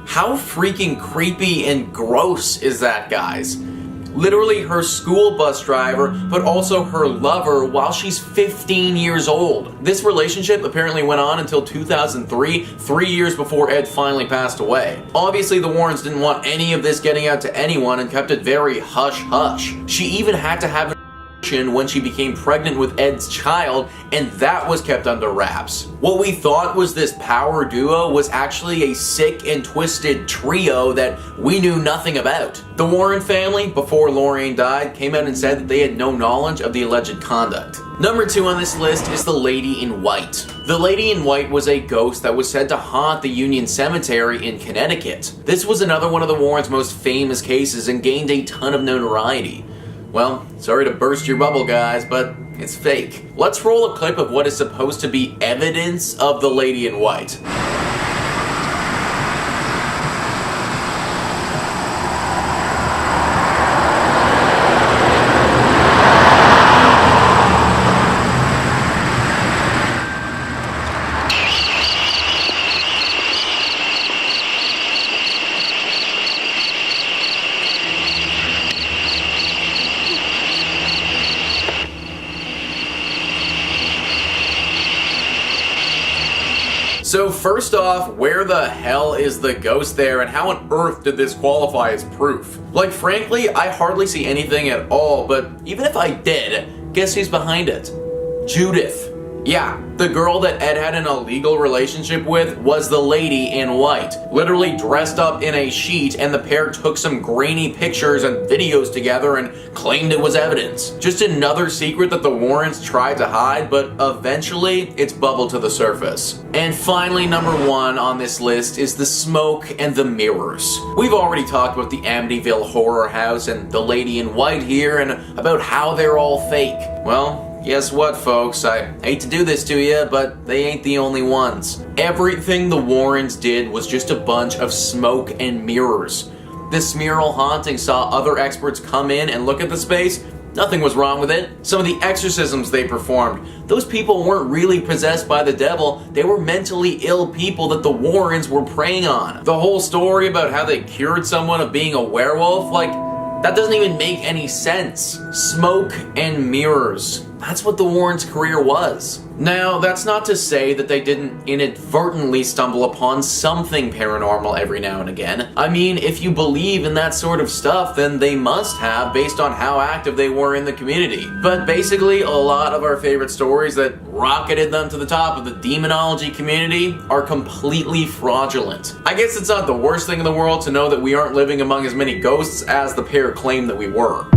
How freaking creepy and gross is that, guys? Literally her school bus driver, but also her lover while she's 15 years old. This relationship apparently went on until 2003, 3 years before Ed finally passed away. Obviously, the Warrens didn't want any of this getting out to anyone and kept it very hush-hush. She even had to have when she became pregnant with Ed's child, and that was kept under wraps. What we thought was this power duo was actually a sick and twisted trio that we knew nothing about. The Warren family, before Lorraine died, came out and said that they had no knowledge of the alleged conduct. Number 2 on this list is the Lady in White. The Lady in White was a ghost that was said to haunt the Union Cemetery in Connecticut. This was another one of the Warrens' most famous cases and gained a ton of notoriety. Well, sorry to burst your bubble, guys, but it's fake. Let's roll a clip of what is supposed to be evidence of the Lady in White. So first off, where the hell is the ghost there, and how on earth did this qualify as proof? Like, frankly, I hardly see anything at all, but even if I did, guess who's behind it? Judith. Yeah, the girl that Ed had an illegal relationship with was the lady in white, literally dressed up in a sheet, and the pair took some grainy pictures and videos together and claimed it was evidence. Just another secret that the Warrens tried to hide, but eventually it's bubbled to the surface. And finally, number 1 on this list is the smoke and the mirrors. We've already talked about the Amityville horror house and the lady in white here, and about how they're all fake. Well, guess what, folks? I hate to do this to you, but they ain't the only ones. Everything the Warrens did was just a bunch of smoke and mirrors. This Smurl haunting saw other experts come in and look at the space. Nothing was wrong with it. Some of the exorcisms they performed, those people weren't really possessed by the devil, they were mentally ill people that the Warrens were preying on. The whole story about how they cured someone of being a werewolf, like, that doesn't even make any sense. Smoke and mirrors. That's what the Warrens' career was. Now, that's not to say that they didn't inadvertently stumble upon something paranormal every now and again. I mean, if you believe in that sort of stuff, then they must have, based on how active they were in the community. But basically, a lot of our favorite stories that rocketed them to the top of the demonology community are completely fraudulent. I guess it's not the worst thing in the world to know that we aren't living among as many ghosts as the pair claimed that we were.